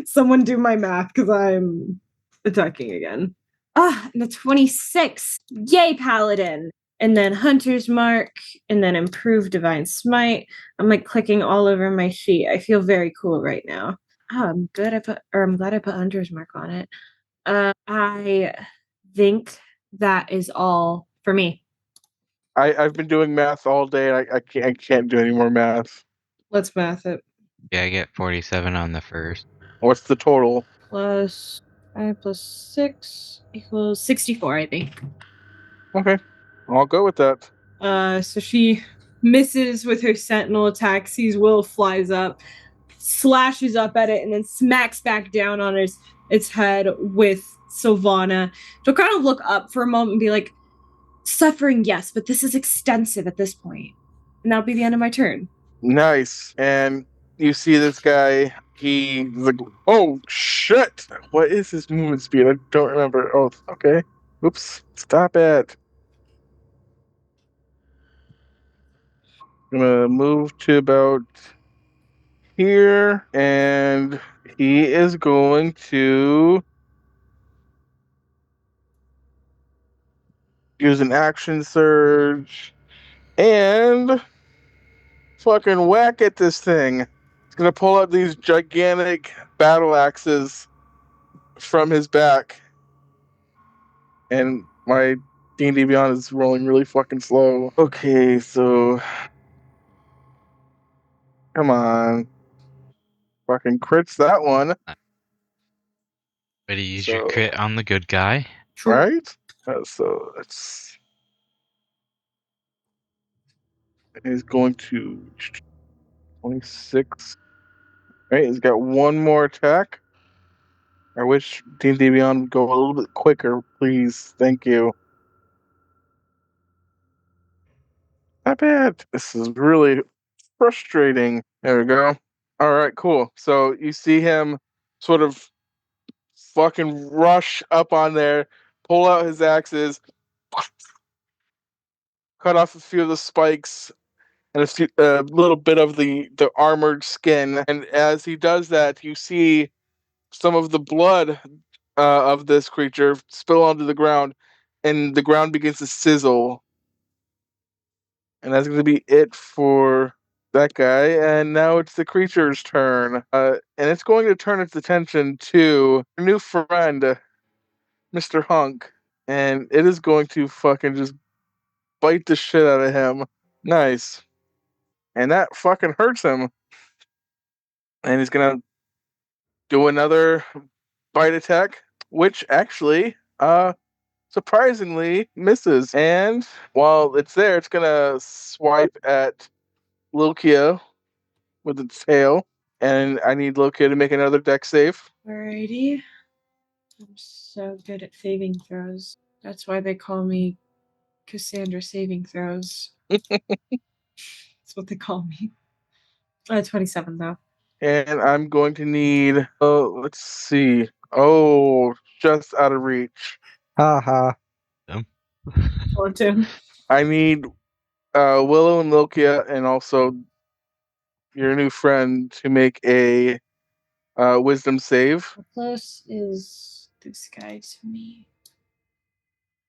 Someone do my math because I'm attacking again. And a 26. Yay, Paladin. And then Hunter's Mark, and then Improved Divine Smite. I'm like clicking all over my sheet. I feel very cool right now. Oh, I'm glad I put Hunter's Mark on it. I think that is all for me. I've been doing math all day. And I can't do any more math. Let's math it. Yeah, I get 47 on the first. What's the total? Plus 5 plus 6 equals 64, I think. Okay, I'll go with that. So she misses with her sentinel attack, sees Will, flies up, slashes up at it, and then smacks back down on its head with Sylvana. She'll kind of look up for a moment and be like, suffering, yes, but this is extensive at this point. And that'll be the end of my turn. Nice. And you see this guy, he's like, oh shit! What is his movement speed? I don't remember. Oh, okay. Oops. Stop it. I'm gonna move to about here, and he is going to use an action surge and fucking whack at this thing. He's gonna pull out these gigantic battle axes from his back, and my D&D Beyond is rolling really fucking slow. Okay, so come on, fucking crits that one, Way to use So- your crit on the good guy. right? So that's he's going to 26. Right, he's got one more attack. I wish D&D Beyond would go a little bit quicker, please. Thank you. Not bad. This is really frustrating. There we go. All right, cool. So you see him sort of fucking rush up on there, pull out his axes, cut off a few of the spikes and a little bit of the armored skin. And as he does that, you see some of the blood of this creature spill onto the ground, and the ground begins to sizzle. And that's going to be it for that guy. And now it's the creature's turn. And it's going to turn its attention to a new friend, Mr. Hunk. And it is going to fucking just bite the shit out of him. Nice. And that fucking hurts him. And he's going to do another bite attack, which actually, surprisingly misses. And while it's there, it's going to swipe at Lokia with its tail, and I need Loki to make another deck save. Alrighty. I'm so good at saving throws. That's why they call me Cassandra Saving Throws. That's what they call me. 27 though. And I'm going to need, let's see. Oh, just out of reach. Haha. Or two. I need Willow and Lokia, and also your new friend to make a wisdom save. How close is this guy to me?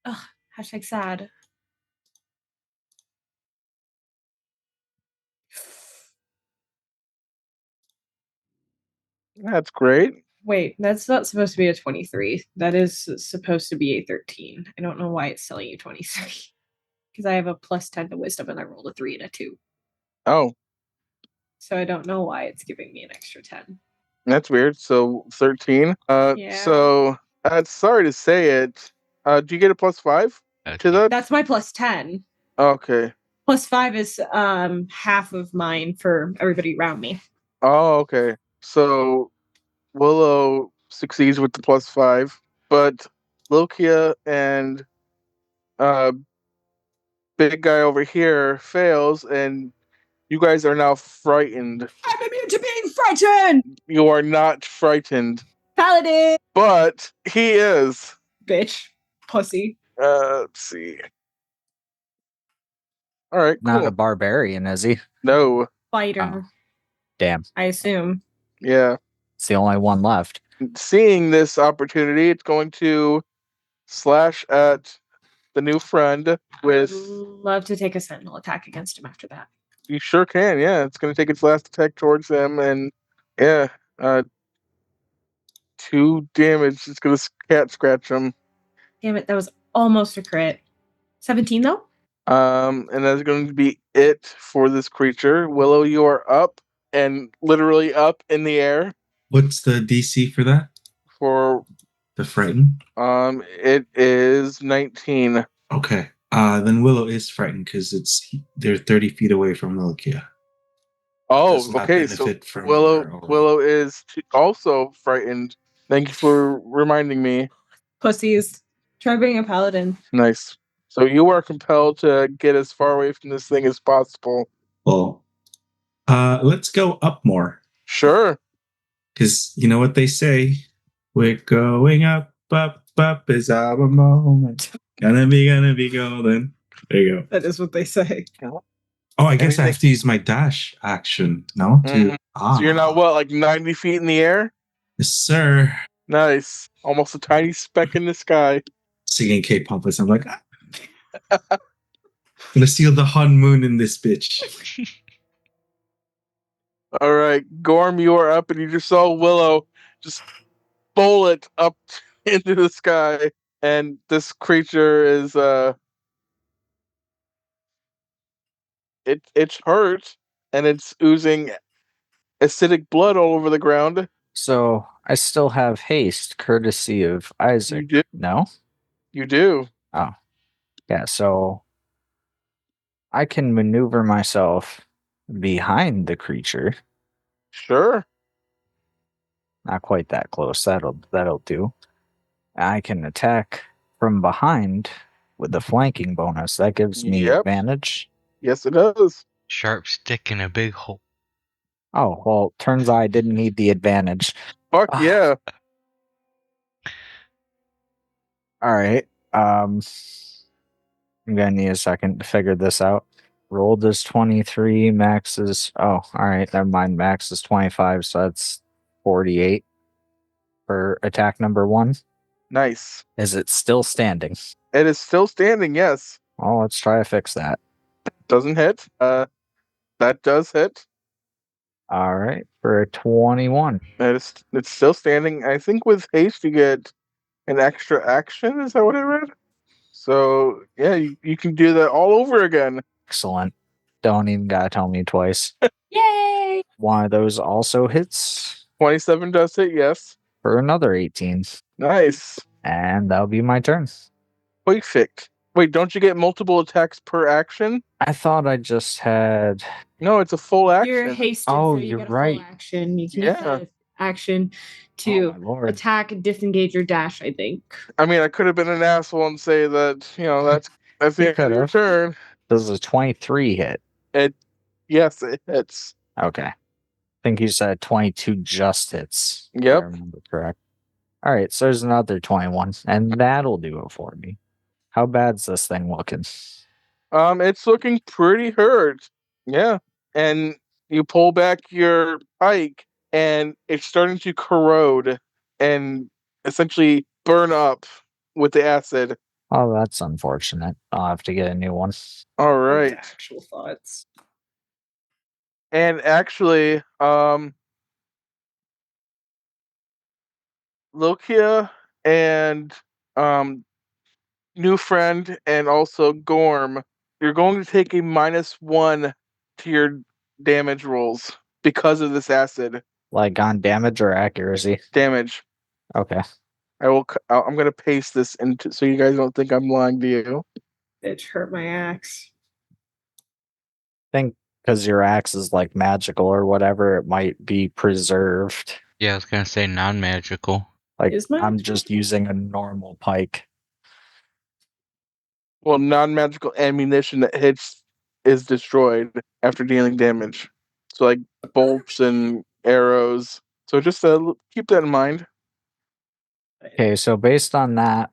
Ugh, hashtag sad. That's great. Wait, that's not supposed to be a 23. That is supposed to be a 13. I don't know why it's telling you 23. Because I have a plus 10 to wisdom and I rolled a 3 and a 2. Oh, So I don't know why it's giving me an extra 10. that's weird. So 13. Yeah. So sorry to say it. Do you get a +5 to that? That's my plus 10. Okay. Plus 5 is half of mine for everybody around me. Oh, okay. So Willow succeeds with the +5, but Lokia and big guy over here fails, and you guys are now frightened. I'm immune to being frightened! You are not frightened, Paladin! but he is. Bitch. Pussy. Let's see. All right, Not cool. a barbarian, is he? No. Fighter. Oh. Damn. I assume. Yeah. It's the only one left. Seeing this opportunity, it's going to slash at the new friend I with. would love to take a sentinel attack against him after that. You sure can, yeah. It's going to take its last attack towards him, and yeah, 2 damage. It's going to cat scratch him. Damn it, that was almost a crit. 17 though? And that's going to be it for this creature. Willow, you are up and literally up in the air What's the DC for that? for The frighten? it is 19. Okay. Then Willow is frightened because they're 30 feet away from Lokia. Does Oh, not okay. So benefit from your- Willow is also frightened. Thank you for reminding me. Pussies. Try being a paladin. Nice. So you are compelled to get as far away from this thing as possible. Well, let's go up more. Sure. Because you know what they say? We're going up, up, up is our moment. Gonna be golden. There you go. That is what they say. Oh, I guess I have to use my dash action, no? Mhm. So you're now what, like 90 feet in the air? Yes, sir. Nice. Almost a tiny speck in the sky. Singing K-pop as I'm like, gonna steal the Han Moon in this bitch. All right, Gorm, you are up, and you just saw Willow just bullet up into the sky, and this creature is it's hurt, and it's oozing acidic blood all over the ground. So I still have haste, courtesy of Isaac. You do. No? You do. Oh. Yeah, so I can maneuver myself behind the creature. Sure. Not quite that close. That'll do. I can attack from behind with the flanking bonus. That gives me Yep. advantage. Yes, it does. Sharp stick in a big hole. Oh, well, turns out I didn't need the advantage. Fuck Ah. yeah. All right. I'm gonna need a second to figure this out. Rolled is 23, max is all right, never mind. Max is 25, so that's 48 for attack number 1. Nice. Is it still standing? It is still standing. Yes. Oh, let's try to fix that. Doesn't hit. That does hit. All right, for a 21. It's still standing. I think with haste you get an extra action. Is that what I read? So yeah, you can do that all over again. Excellent. Don't even gotta tell me twice. Yay! One of those also hits 27 does hit. Yes. for another 18. Nice. And that'll be my turn. Perfect. Wait, don't you get multiple attacks per action? I thought I just had. No, it's a full action. You're hasted, Oh, so you you're get a right. full action. You can Yeah. use that action Oh, to my lord. attack, disengage, or dash, I think. I mean, I could have been an asshole and say that, that's You the end of your could've. turn. Does a 23 hit? Yes, it hits. Okay. I think you said 22 just hits. If Yep. I remember correct. All right, so there's another 21, and that'll do it for me. How bad's this thing looking? It's looking pretty hurt. Yeah. And you pull back your pike, and it's starting to corrode and essentially burn up with the acid. Oh, that's unfortunate. I'll have to get a new one. All right. Actual thoughts. And actually, Lokia and new friend and also Gorm, you're going to take a -1 to your damage rolls because of this acid Like on damage or accuracy? damage. Okay. I'm gonna paste this into so you guys don't think I'm lying to you. Bitch hurt my axe. I think because your axe is like magical or whatever, it might be preserved. Yeah, I was gonna say non-magical. Like Is mine I'm just using a normal pike. Well, non-magical ammunition that hits is destroyed after dealing damage. So like bolts and arrows. So just keep that in mind. Okay, so based on that,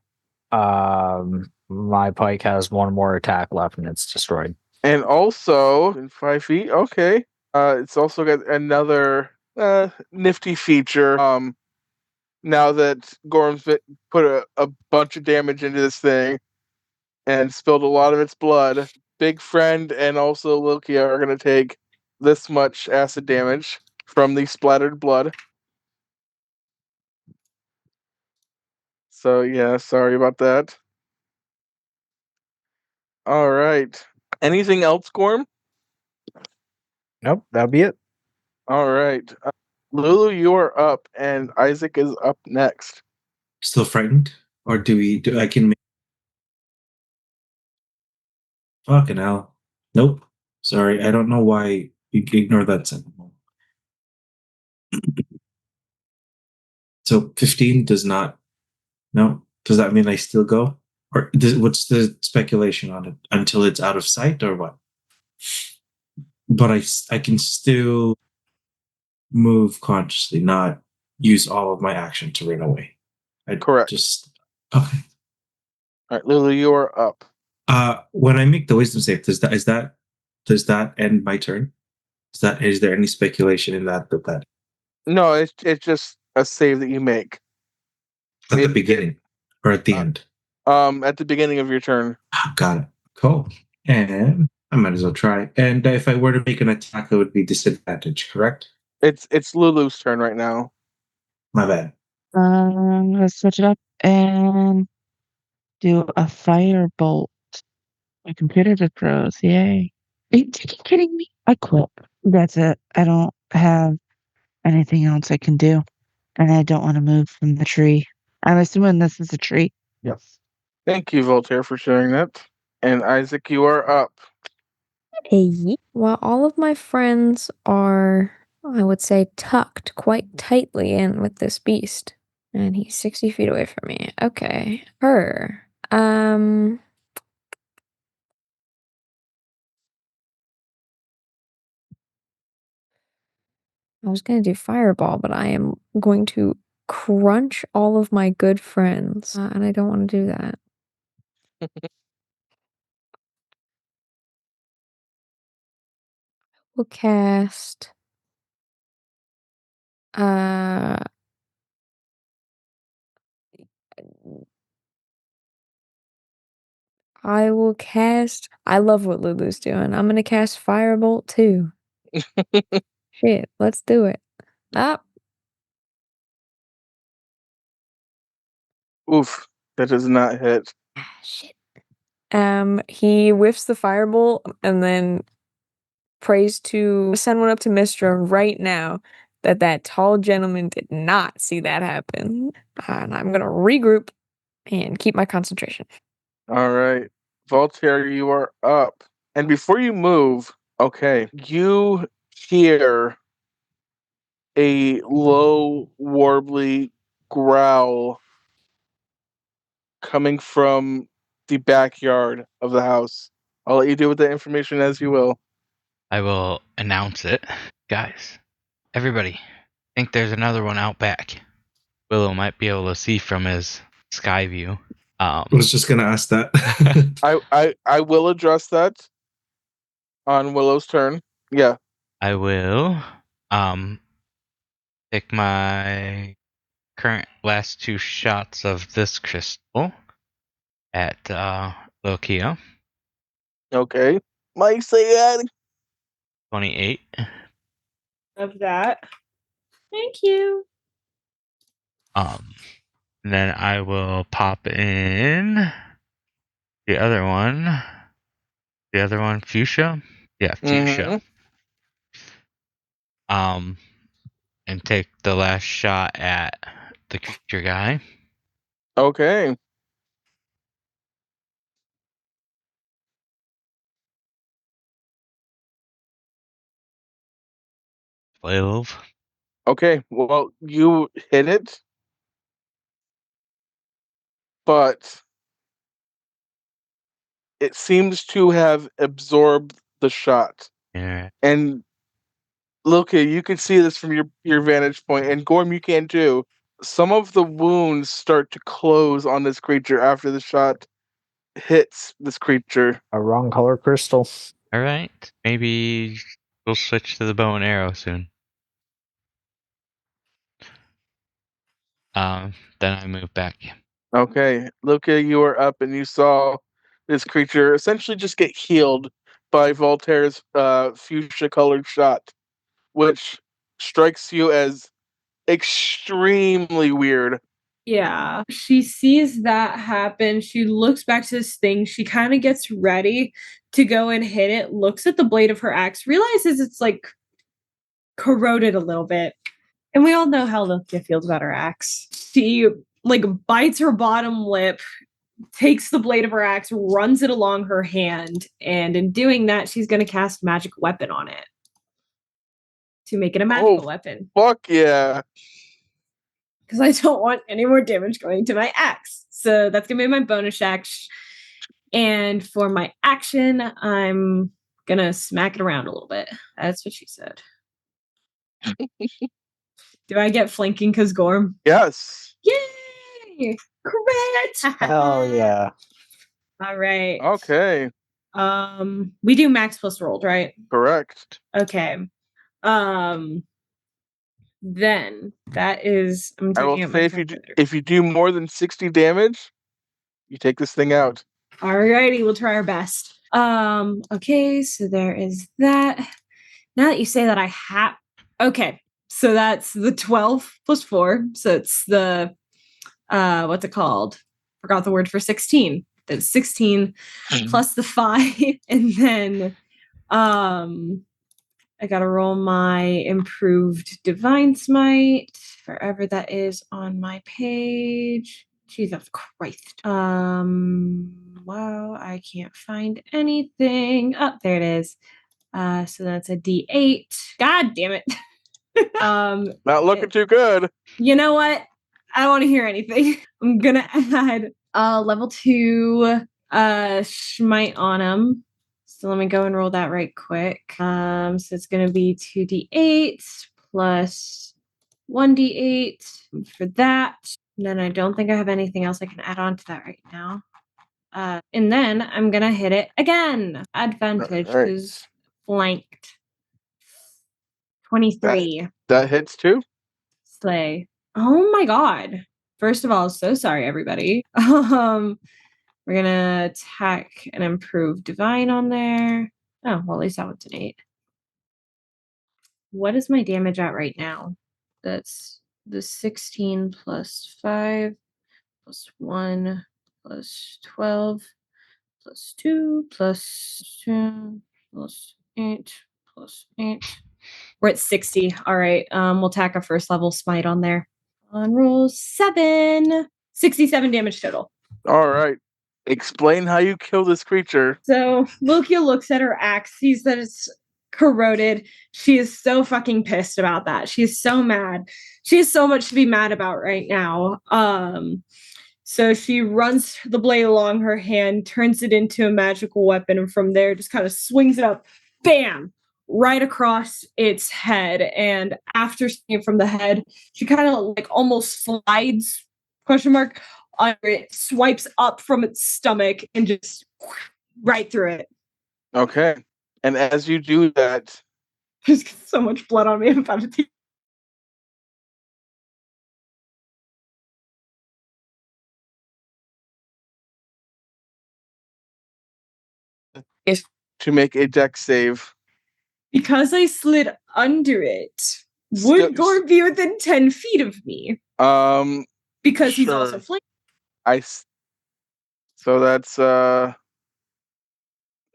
my pike has one more attack left and it's destroyed. And also in 5 feet, okay. It's also got another nifty feature. Now that Gorm's put a bunch of damage into this thing and spilled a lot of its blood, Big Friend and also Lokia are going to take this much acid damage from the splattered blood. So yeah, sorry about that. All right. Anything else, Gorm? Nope, that'll be it. All right. Lulu, you are up, and Isaac is up next. Still frightened? Or do I can make. Fucking hell. Nope. Sorry, I don't know why you ignore that sentence. So 15 does not. No. Does that mean I still go? Or what's the speculation on it? Until it's out of sight or what? But I can still move consciously, not use all of my action to run away. Correct. Just okay. All right, Lulu, you are up. When I make the wisdom save, does that end my turn? Is there any speculation in that? No, it's just a save that you make. At the beginning or at the end? At the beginning of your turn. Got it. Cool. And I might as well try. And if I were to make an attack, it would be disadvantage, correct? It's Lulu's turn right now. My bad. Let's switch it up and do a firebolt. My computer just froze. Yay. Are you kidding me? I quit. That's it. I don't have anything else I can do. And I don't want to move from the tree. I'm assuming this is a tree. Yes. Thank you, Voltaire, for sharing that. And Isaac, you are up. Well, all of my friends are, I would say, tucked quite tightly in with this beast. And he's 60 feet away from me. Okay. Her. I was gonna do fireball, but I am going to crunch all of my good friends, and I don't want to do that. We'll cast. I will cast. I love what Lulu's doing. I'm gonna cast Firebolt too. Shit, let's do it. Up. Oof, that does not hit. Shit. He whiffs the firebolt and then prays to send one up to Mistra right now that tall gentleman did not see that happen. And I'm gonna regroup and keep my concentration. All right. Voltaire, you are up. And before you move, okay, you hear a low, warbly growl coming from the backyard of the house. I'll let you do with that information as you will. I will announce it. Guys, everybody, think there's another one out back. Willow might be able to see from his sky view. I was just gonna ask that. I will address that on Willow's turn. Yeah. I will pick my current last 2 shots of this crystal at Lokia. Okay. Mike, say that. 28. of that. Thank you. And then I will pop in the other one. The other one, fuchsia. Yeah, fuchsia. And take the last shot at the creature guy. Okay. Twelve. Okay. Well, you hit it, but it seems to have absorbed the shot. Yeah. And Loki, you can see this from your vantage point, and Gorm, you can too. Some of the wounds start to close on this creature after the shot hits this creature. A wrong color crystal. All right. Maybe we'll switch to the bow and arrow soon. Then I move back. Okay, Luca, you are up, and you saw this creature essentially just get healed by Voltaire's fuchsia-colored shot, which strikes you as extremely weird. Yeah. She sees that happen. She looks back to this thing. She kind of gets ready to go and hit it, looks at the blade of her axe, realizes it's like corroded a little bit. And we all know how Lucia feels about her axe. She like bites her bottom lip, takes the blade of her axe, runs it along her hand, and in doing that, she's going to cast magic weapon on it to make it a magical weapon. Fuck yeah. Because I don't want any more damage going to my axe. So that's going to be my bonus action. And for my action, I'm going to smack it around a little bit. That's what she said. Do I get flanking because Gorm? Yes. Yay! Correct! Hell yeah. All right. Okay. We do max plus rolled, right? Correct. Okay. Then that is I'm I will taking up say my if you do more than 60 damage, you take this thing out. Alrighty, we'll try our best. Okay, so there is that. Now that you say that, I have. Okay, so that's the 12 plus 4. So it's the what's it called? Forgot the word for 16. That's 16 plus the 5, and then I gotta roll my improved divine smite, wherever that is on my page. Jesus Christ. Wow, I can't find anything. Oh, there it is. So that's a D8. God damn it. Not looking too good. You know what? I don't want to hear anything. I'm gonna add level 2 smite on him. So let me go and roll that right quick. So it's gonna be 2d8 plus 1d8 for that. And then I don't think I have anything else I can add on to that right now. And then I'm gonna hit it again. Advantage because flanked. 23. That hits too. Slay. Oh my god. First of all, so sorry everybody. We're gonna attack and improve divine on there. Oh, well, at least that one's an 8. What is my damage at right now? That's the 16 plus 5 plus 1 plus 12 plus 2 plus 2 plus 8 plus 8. We're at 60. All right. We'll tack a first level smite on there. On roll 7. 67 damage total. All right. Explain how you kill this creature. So Lucia looks at her axe, sees that it's corroded. She is so fucking pissed about that. She is so mad. She has so much to be mad about right now. So she runs the blade along her hand, turns it into a magical weapon, and from there just kind of swings it up. Bam! Right across its head. And after seeing it from the head, she kind of like almost slides, question mark, under it, swipes up from its stomach and just right through it. Okay. And as you do that, There's so much blood on me. I'm about to take. to make a dex save. Because I slid under it, would Gorm be within 10 feet of me? Because he's also Sure. flank. So that's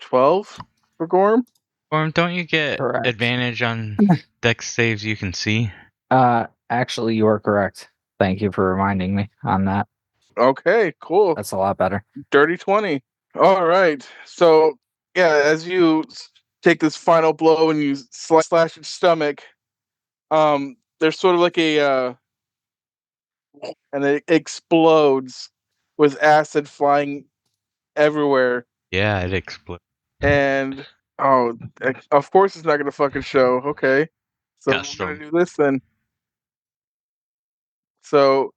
12 for Gorm. Gorm, don't you get Correct. advantage on dex saves you can see? Actually, you are correct. Thank you for reminding me on that. Okay, cool. That's a lot better. Dirty 20. All right. So, yeah, as you take this final blow and you slash its stomach, there's sort of like a and it explodes with acid flying everywhere. Yeah, it explodes. And of course it's not gonna fucking show. Okay. So we're Custom. gonna do this then. So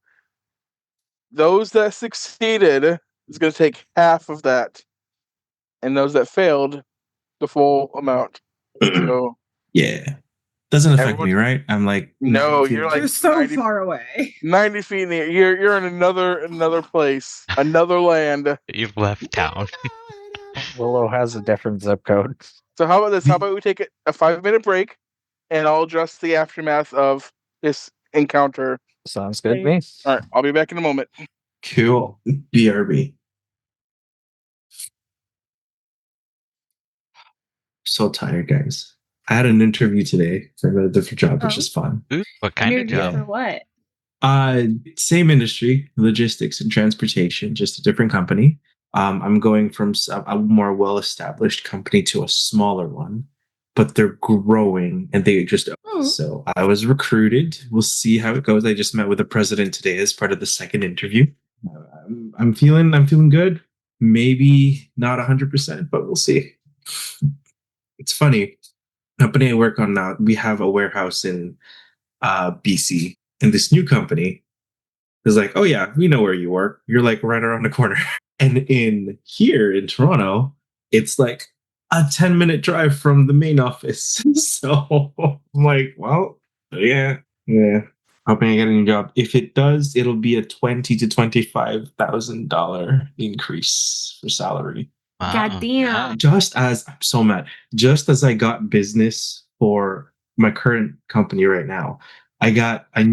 those that succeeded is gonna take half of that. And those that failed, the full amount. So Yeah. Doesn't affect everyone, me, right? I'm like, no, 90 feet you're away. like You're so 90 far away. 90 feet in the air. You're in another place, another land. You've left town. Willow has a different zip code. So how about this? How about we take a 5-minute break, and I'll address the aftermath of this encounter. Sounds good to me. All right, I'll be back in a moment. Cool. BRB. So tired, guys. I had an interview today for a different job, which is fun. Ooh, what kind of Interview job? for what? Same industry, logistics and transportation, just a different company. I'm going from a more well-established company to a smaller one, but they're growing and they just. So I was recruited. We'll see how it goes. I just met with the president today as part of the second interview. I'm feeling good. Maybe not 100%, but we'll see. It's funny. Company I work on now, we have a warehouse in BC, and this new company is like, oh yeah, we know where you work. You're like right around the corner. And in here in Toronto, it's like a 10-minute drive from the main office. So I'm like, well, yeah. Hoping I get a new job. If it does, it'll be a $20,000 to $25,000 increase for salary. Wow, Goddamn. nice. I'm so mad. Just as I got business for my current company right now, I got a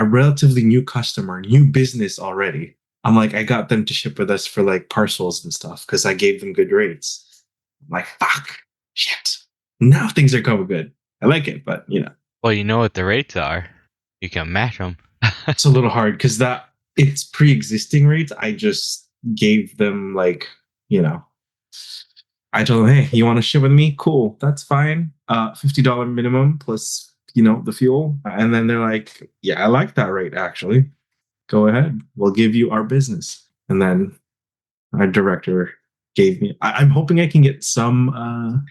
relatively new customer, new business already. I'm like, I got them to ship with us for like parcels and stuff because I gave them good rates. I'm like, fuck, shit. Now things are going good. I like it, but Well, you know what the rates are. You can match them. it's a little hard because it's pre-existing rates. I just gave them I told them, hey, you want to ship with me? Cool, that's fine. $50 minimum plus the fuel. And then they're like, yeah, I like that rate actually. Go ahead, we'll give you our business. And then our director gave me. I'm hoping I can get some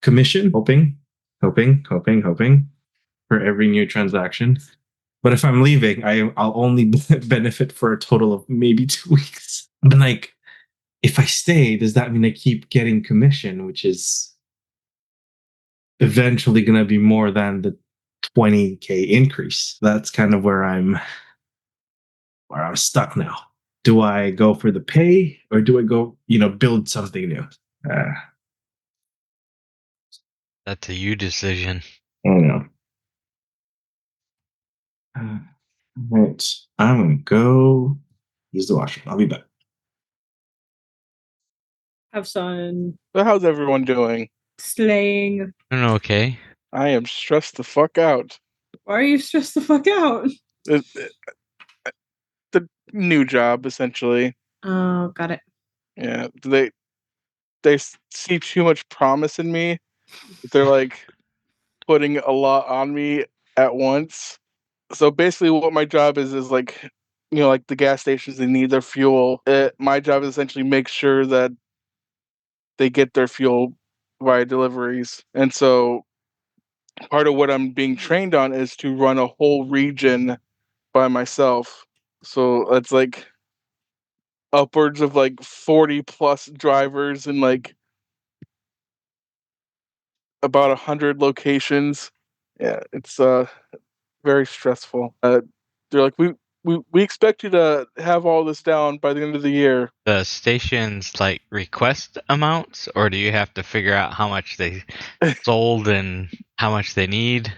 commission. Hoping for every new transaction. But if I'm leaving, I'll only benefit for a total of maybe 2 weeks. But like, if I stay, does that mean I keep getting commission, which is eventually going to be more than the 20K increase? That's kind of where I'm stuck now. Do I go for the pay or do I go, build something new? That's a you decision. I don't know. Right. I'm going to go use the washroom. I'll be back. Have fun. So how's everyone doing? Slaying. I'm okay. I am stressed the fuck out. Why are you stressed the fuck out? The new job, essentially. Oh, got it. Yeah, they see too much promise in me. They're like putting a lot on me at once. So basically, what my job is like, like the gas stations, they need their fuel. My job is essentially make sure that they get their fuel via deliveries. And so part of what I'm being trained on is to run a whole region by myself. So it's like upwards of like 40 plus drivers and like about 100 locations. Yeah, it's very stressful. They're like, we expect you to have all this down by the end of the year. The stations like request amounts, or do you have to figure out how much they sold and how much they need?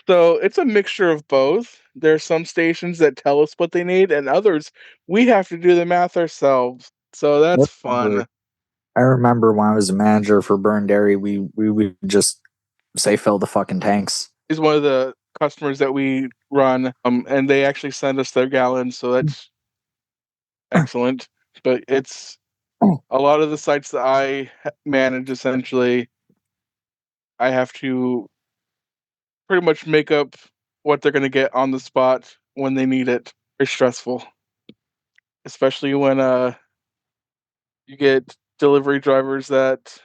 So it's a mixture of both. There are some stations that tell us what they need, and others we have to do the math ourselves. So that's fun. I remember when I was a manager for Burn Dairy, we would just say fill the fucking tanks. Is one of the customers that we run, and they actually send us their gallons, so that's excellent. But it's a lot of the sites that I manage. Essentially, I have to pretty much make up what they're going to get on the spot when they need it. Very stressful, especially when you get delivery drivers that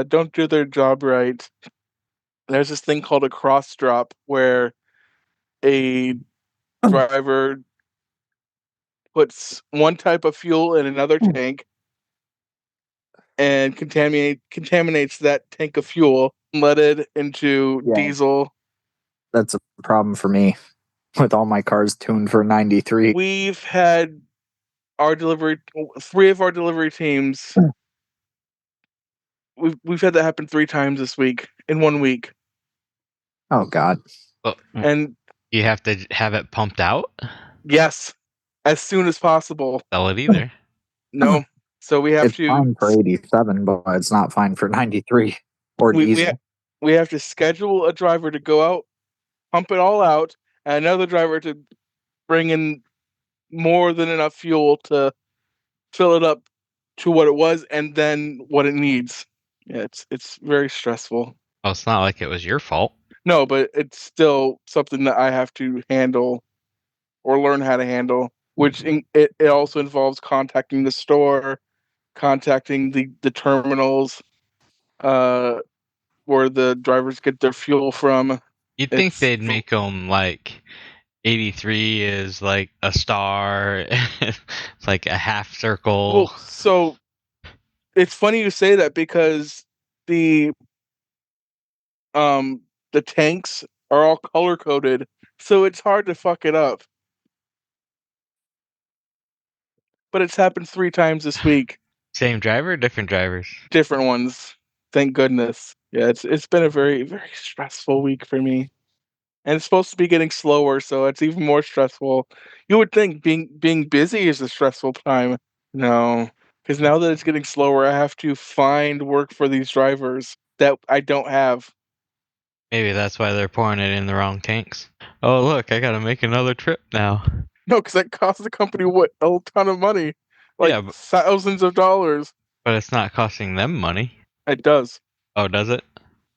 don't do their job right. There's this thing called a cross drop where a driver puts one type of fuel in another tank and contaminates that tank of fuel, leaded into diesel. That's a problem for me with all my cars tuned for 93. We've had three of our delivery teams. We've had that happen 3 times this week in 1 week. Oh God. Well, And you have to have it pumped out? yes, as soon as possible. Sell it either. No. So we have It's fine for 87, but it's not fine for 93 or diesel. We have to schedule a driver to go out, pump it all out, and another driver to bring in more than enough fuel to fill it up to what it was and then what it needs. Yeah, it's very stressful. Oh, it's not like it was your fault. No, but it's still something that I have to handle or learn how to handle, which it also involves contacting the store, contacting the terminals, where the drivers get their fuel from. You'd think they'd make them like 83 is like a star, it's like a half circle. Well, so it's funny you say that because the tanks are all color coded, so it's hard to fuck it up. But it's happened 3 times this week. Same driver, different drivers? Different ones. Thank goodness. Yeah, it's been a very, very stressful week for me. And it's supposed to be getting slower, so it's even more stressful. You would think being busy is a stressful time. No, because now that it's getting slower, I have to find work for these drivers that I don't have. Maybe that's why they're pouring it in the wrong tanks. Oh, look, I gotta make another trip now. No, because that costs the company a ton of money, like thousands of dollars. But it's not costing them money. It does. Oh, does it?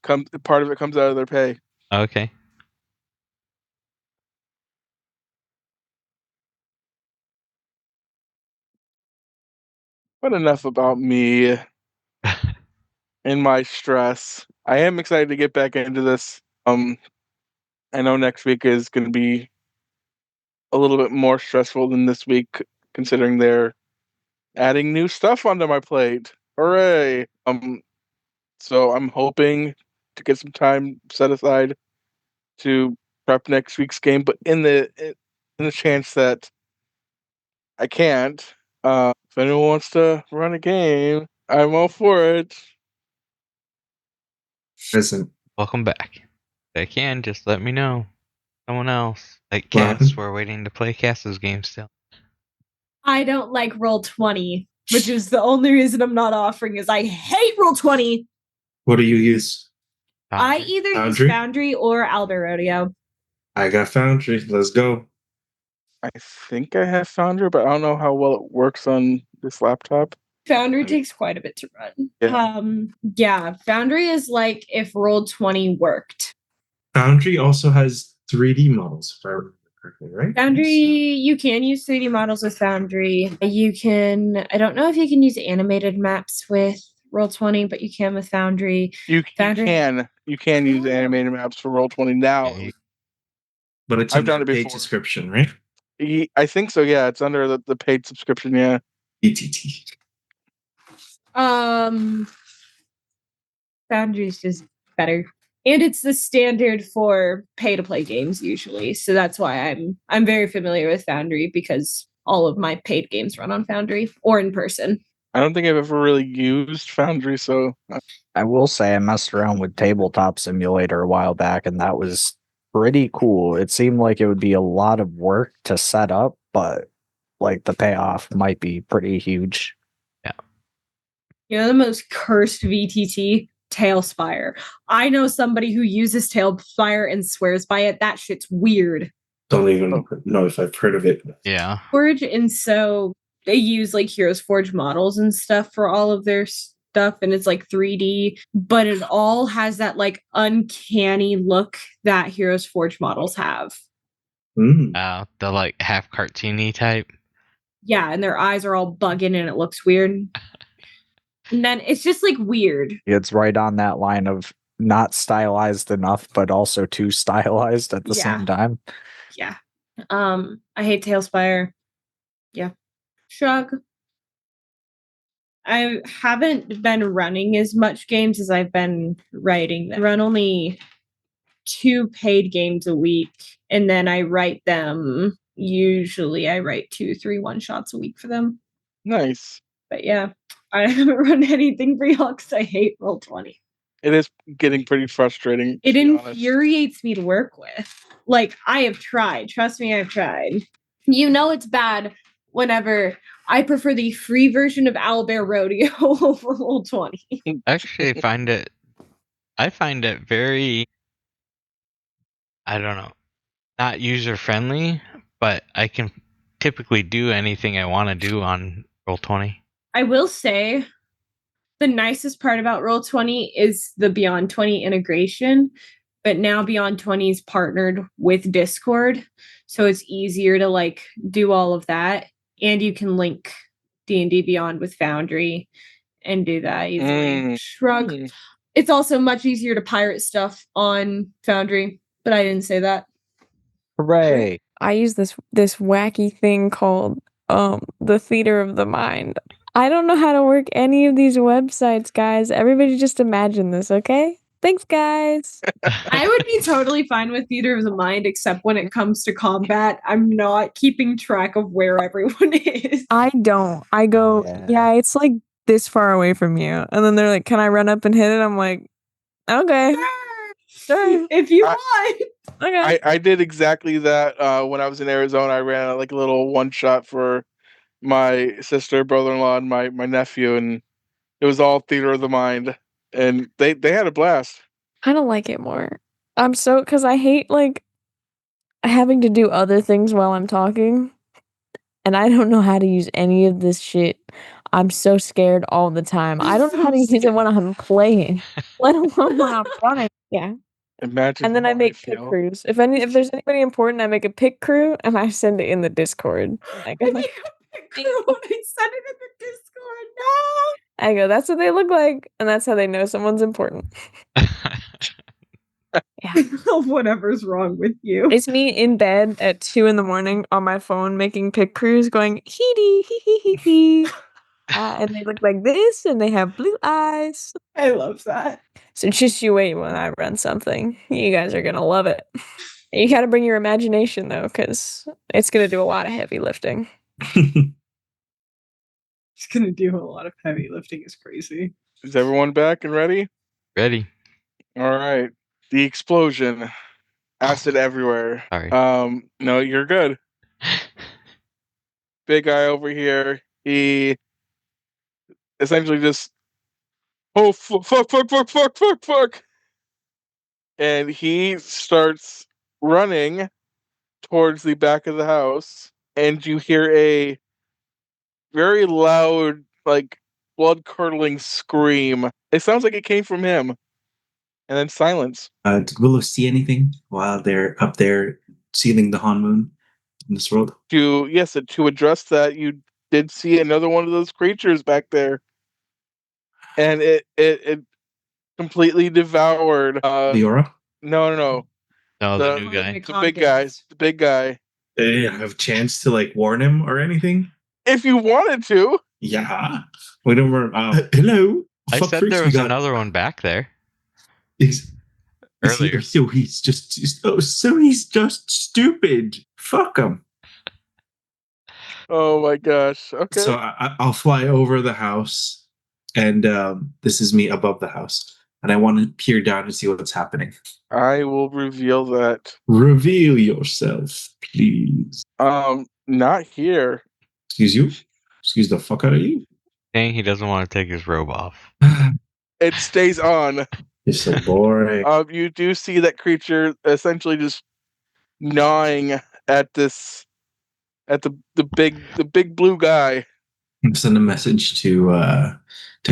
Part of it comes out of their pay. Okay. But enough about me and my stress. I am excited to get back into this. I know next week is going to be a little bit more stressful than this week, considering they're adding new stuff onto my plate. Hooray! So I'm hoping to get some time set aside to prep next week's game. But in the chance that I can't, if anyone wants to run a game, I'm all for it. Listen. Welcome back. If I can, just let me know. Someone else. Like Cass, we're waiting to play Cass's game still. I don't like Roll20, which is the only reason I'm not offering is I hate Roll20. What do you use? I either use Foundry or Aldo Rodeo. I got Foundry. Let's go. I think I have Foundry, but I don't know how well it works on this laptop. Foundry takes quite a bit to run. Yeah, Foundry is like if Roll20 worked. Foundry also has 3D models, if I remember correctly, right? Foundry, you can use 3D models with Foundry. I don't know if you can use animated maps with Roll20, but you can with Foundry. You can use animated maps for Roll20 now. But it's under paid subscription, right? I think so, yeah. It's under the paid subscription, yeah. ETT. Foundry's just better. And it's the standard for pay-to-play games usually. So that's why I'm very familiar with Foundry, because all of my paid games run on Foundry or in person. I don't think I've ever really used Foundry, so... I will say I messed around with Tabletop Simulator a while back, and that was pretty cool. It seemed like it would be a lot of work to set up, but like the payoff might be pretty huge. You know the most cursed VTT? Tailspire. I know somebody who uses Tailspire and swears by it. That shit's weird. Don't even know if I've heard of it. Yeah. Forge, and so they use like Heroes Forge models and stuff for all of their stuff, and it's like 3D, but it all has that like uncanny look that Heroes Forge models have. Mm. The like half cartoony type. Yeah, and their eyes are all bugging and it looks weird. And then it's just like weird. It's right on that line of not stylized enough, but also too stylized at the same time. Yeah. I hate Tailspire. Yeah. Shrug. I haven't been running as much games as I've been writing them. I run only 2 paid games a week, and then I write them. Usually I write 2-3 one-shots a week for them. Nice. But yeah, I haven't run anything for y'all because I hate Roll20. It is getting pretty frustrating. It to be honest. infuriates me to work with. Like, I have tried. Trust me, I've tried. You know it's bad whenever I prefer the free version of Owlbear Rodeo over Roll20. Actually, I find it very, I don't know, not user friendly, but I can typically do anything I want to do on Roll20. I will say the nicest part about Roll20 is the Beyond 20 integration, but now Beyond 20 is partnered with Discord, so it's easier to like do all of that, and you can link D&D Beyond with Foundry and do that easily. Shrug. It's also much easier to pirate stuff on Foundry, but I didn't say that. Hooray! I use this wacky thing called the theater of the mind. I don't know how to work any of these websites, guys. Everybody just imagine this, okay? Thanks, guys. I would be totally fine with Theater of the Mind, except when it comes to combat, I'm not keeping track of where everyone is. I don't. I go, yeah, it's like this far away from you. And then they're like, can I run up and hit it? I'm like, okay. Sure. If you want. Okay. I did exactly that when I was in Arizona. I ran like a little one shot for my sister, brother-in-law, and my nephew, and it was all theater of the mind, and they had a blast. I don't like it more. Because I hate like having to do other things while I'm talking, and I don't know how to use any of this shit. I'm so scared all the time. I don't know how to use it when I'm playing, let alone when I'm running. Yeah. Imagine. And then I make pick crews. If there's anybody important, I make a pick crew and I send it in the Discord. I go, I make a pick crew and I send it in the Discord. No! I go, that's what they look like, and that's how they know someone's important. Yeah. Whatever's wrong with you. It's me in bed at 2 a.m. on my phone making pick crews going hee hee hee hee. And they look like this and they have blue eyes. I love that. So just you wait when I run something. You guys are gonna love it. You gotta bring your imagination though, because it's gonna do a lot of heavy lifting. It's gonna do a lot of heavy lifting. Is crazy. Is everyone back and ready? Ready. All right. The explosion. Acid everywhere. Sorry. No, you're good. Big guy over here. He essentially just fuck. And he starts running towards the back of the house, and you hear a very loud, like blood curdling scream. It sounds like it came from him. And then silence. Did Willow see anything while they're up there sealing the Han Moon in this world? To address that, you did see another one of those creatures back there, and it completely devoured. Leora? No. No, the new guy. The big guy. The big guy. Did I have a chance to like warn him or anything? If you wanted to. Yeah. Whatever. Hello. I said there was another one back there. Earlier. So he's just stupid. Fuck him. Oh my gosh. Okay. So I'll fly over the house, and this is me above the house. and I want to peer down and see what's happening. I will reveal that. Reveal yourself, please. Not here. Excuse you? Excuse the fuck out of you? Saying he doesn't want to take his robe off. It stays on. You're so boring. You do see that creature essentially just gnawing at this, at the big blue guy. Send a message to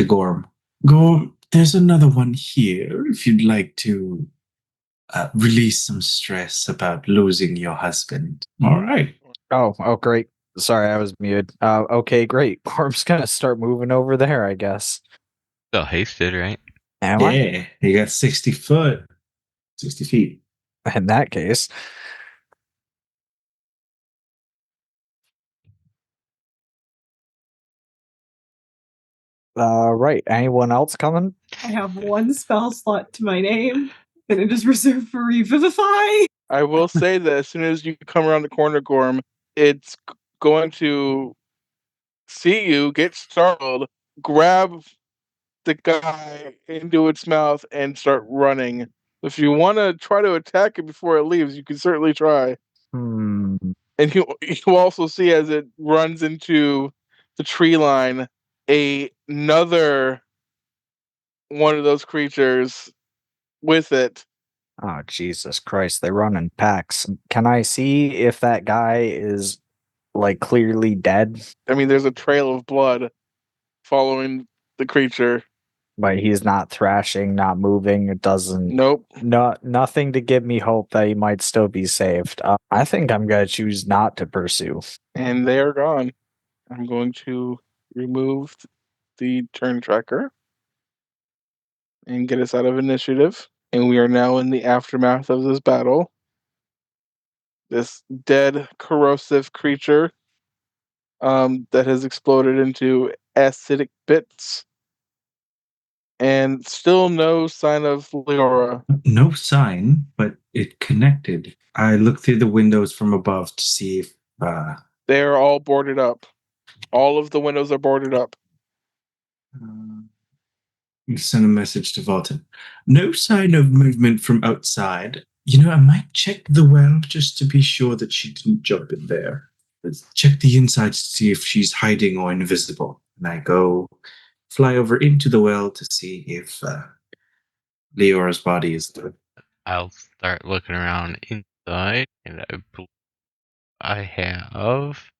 Gorm. Gorm, there's another one here if you'd like to release some stress about losing your husband. All right. Oh, great. Sorry, I was muted. Okay, great. Gorm's gonna start moving over there, I guess. Still hasted, right? Am I? Yeah, you got 60 foot. 60 feet. In that case. Right. Anyone else coming? I have one spell slot to my name, and it is reserved for Revivify. I will say that as soon as you come around the corner, Gorm, it's going to see you, get startled, grab the guy into its mouth, and start running. If you want to try to attack it before it leaves, you can certainly try. And you also see as it runs into the tree line, another one of those creatures with it. Oh, Jesus Christ. They run in packs. Can I see if that guy is, like, clearly dead? I mean, there's a trail of blood following the creature. But he's not thrashing, not moving. It doesn't. Nope. Nothing to give me hope that he might still be saved. I think I'm going to choose not to pursue. And they are gone. I'm going to remove the turn tracker and get us out of initiative. And we are now in the aftermath of this battle. This dead, corrosive creature that has exploded into acidic bits. And still no sign of Leora. No sign, but it connected. I looked through the windows from above to see if they are all boarded up. All of the windows are boarded up. Send a message to Volta. No sign of movement from outside. You know, I might check the well just to be sure that she didn't jump in there. Let's check the inside to see if she's hiding or invisible. And I go fly over into the well to see if Leora's body is there. I'll start looking around inside, and I have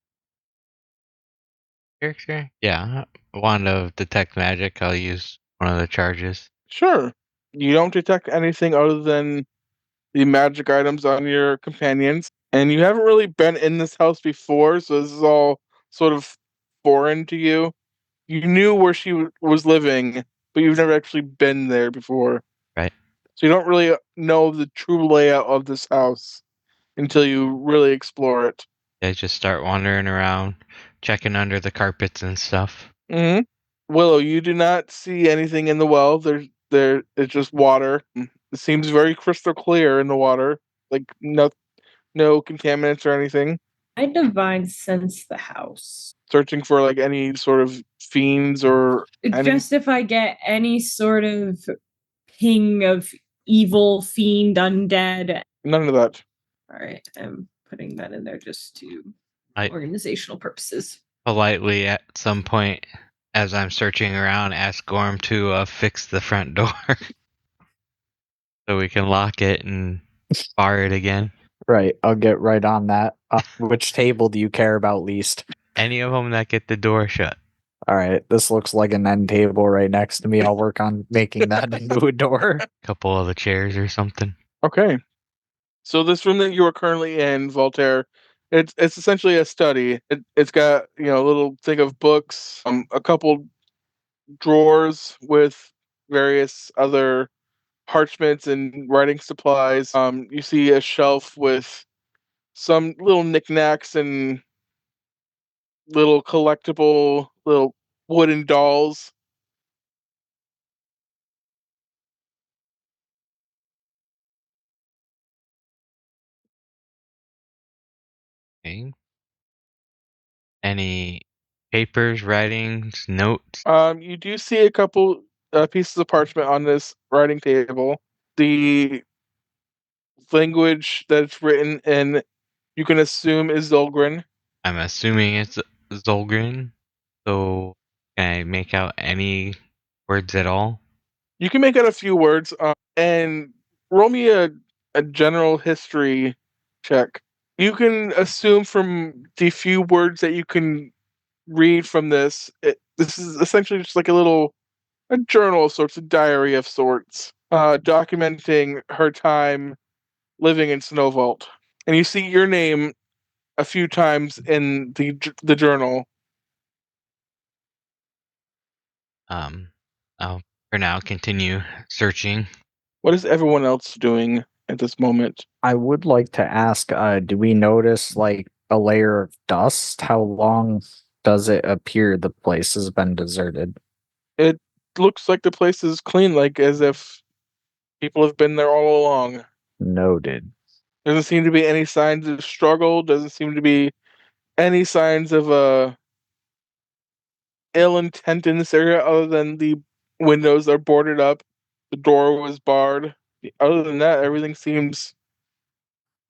character. Yeah, wand of detect magic. I'll use one of the charges. Sure. You don't detect anything other than the magic items on your companions, and you haven't really been in this house before, so this is all sort of foreign to you. You knew where she was living, but you've never actually been there before. Right. So you don't really know the true layout of this house until you really explore it. I just start wandering around, checking under the carpets and stuff. Mm-hmm. Willow, you do not see anything in the well. It's just water. It seems very crystal clear in the water. Like no contaminants or anything. I divine sense the house. Searching for like any sort of fiends or Just if I get any sort of ping of evil, fiend, undead. None of that. All right, I'm putting that in there just to I organizational purposes. politely at some point, as I'm searching around, ask Gorm to fix the front door so we can lock it and bar it again. Right, I'll get right on that. Which table do you care about least? Any of them that get the door shut. All right, this looks like an end table right next to me. I'll work on making that into a door. Couple of the chairs or something. Okay. So this room that you are currently in, Voltaire, it's essentially a study. It's got a little thing of books, a couple drawers with various other parchments and writing supplies. You see a shelf with some little knickknacks and little collectible little wooden dolls. Okay. Any papers, writings, notes? You do see a couple pieces of parchment on this writing table. The language that it's written in, you can assume is Zolgren. I'm assuming it's Zolgren. So can I make out any words at all? You can make out a few words, and roll me a general history check. You can assume from the few words that you can read from this, this is essentially just like a journal of sorts, a diary of sorts, documenting her time living in Snow Vault. And you see your name a few times in the journal. I'll for now continue searching. What is everyone else doing at this moment? I would like to ask, do we notice like a layer of dust? How long does it appear the place has been deserted? It looks like the place is clean, like as if people have been there all along. Noted. Doesn't seem to be any signs of struggle. Doesn't seem to be any signs of ill intent in this area, other than the windows are boarded up, the door was barred. Other than that, everything seems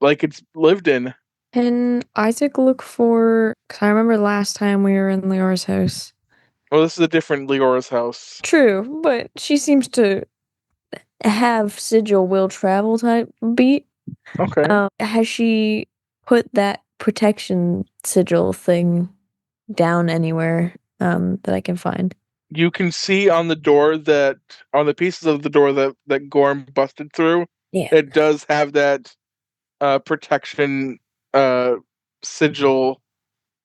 like it's lived in. Can Isaac look for? Because I remember last time we were in Leora's house. Well, this is a different Leora's house. True, but she seems to have sigil will travel type beat. Okay. Has she put that protection sigil thing down anywhere that I can find? You can see on the pieces of the door that Gorm busted through, Yeah. it does have that protection sigil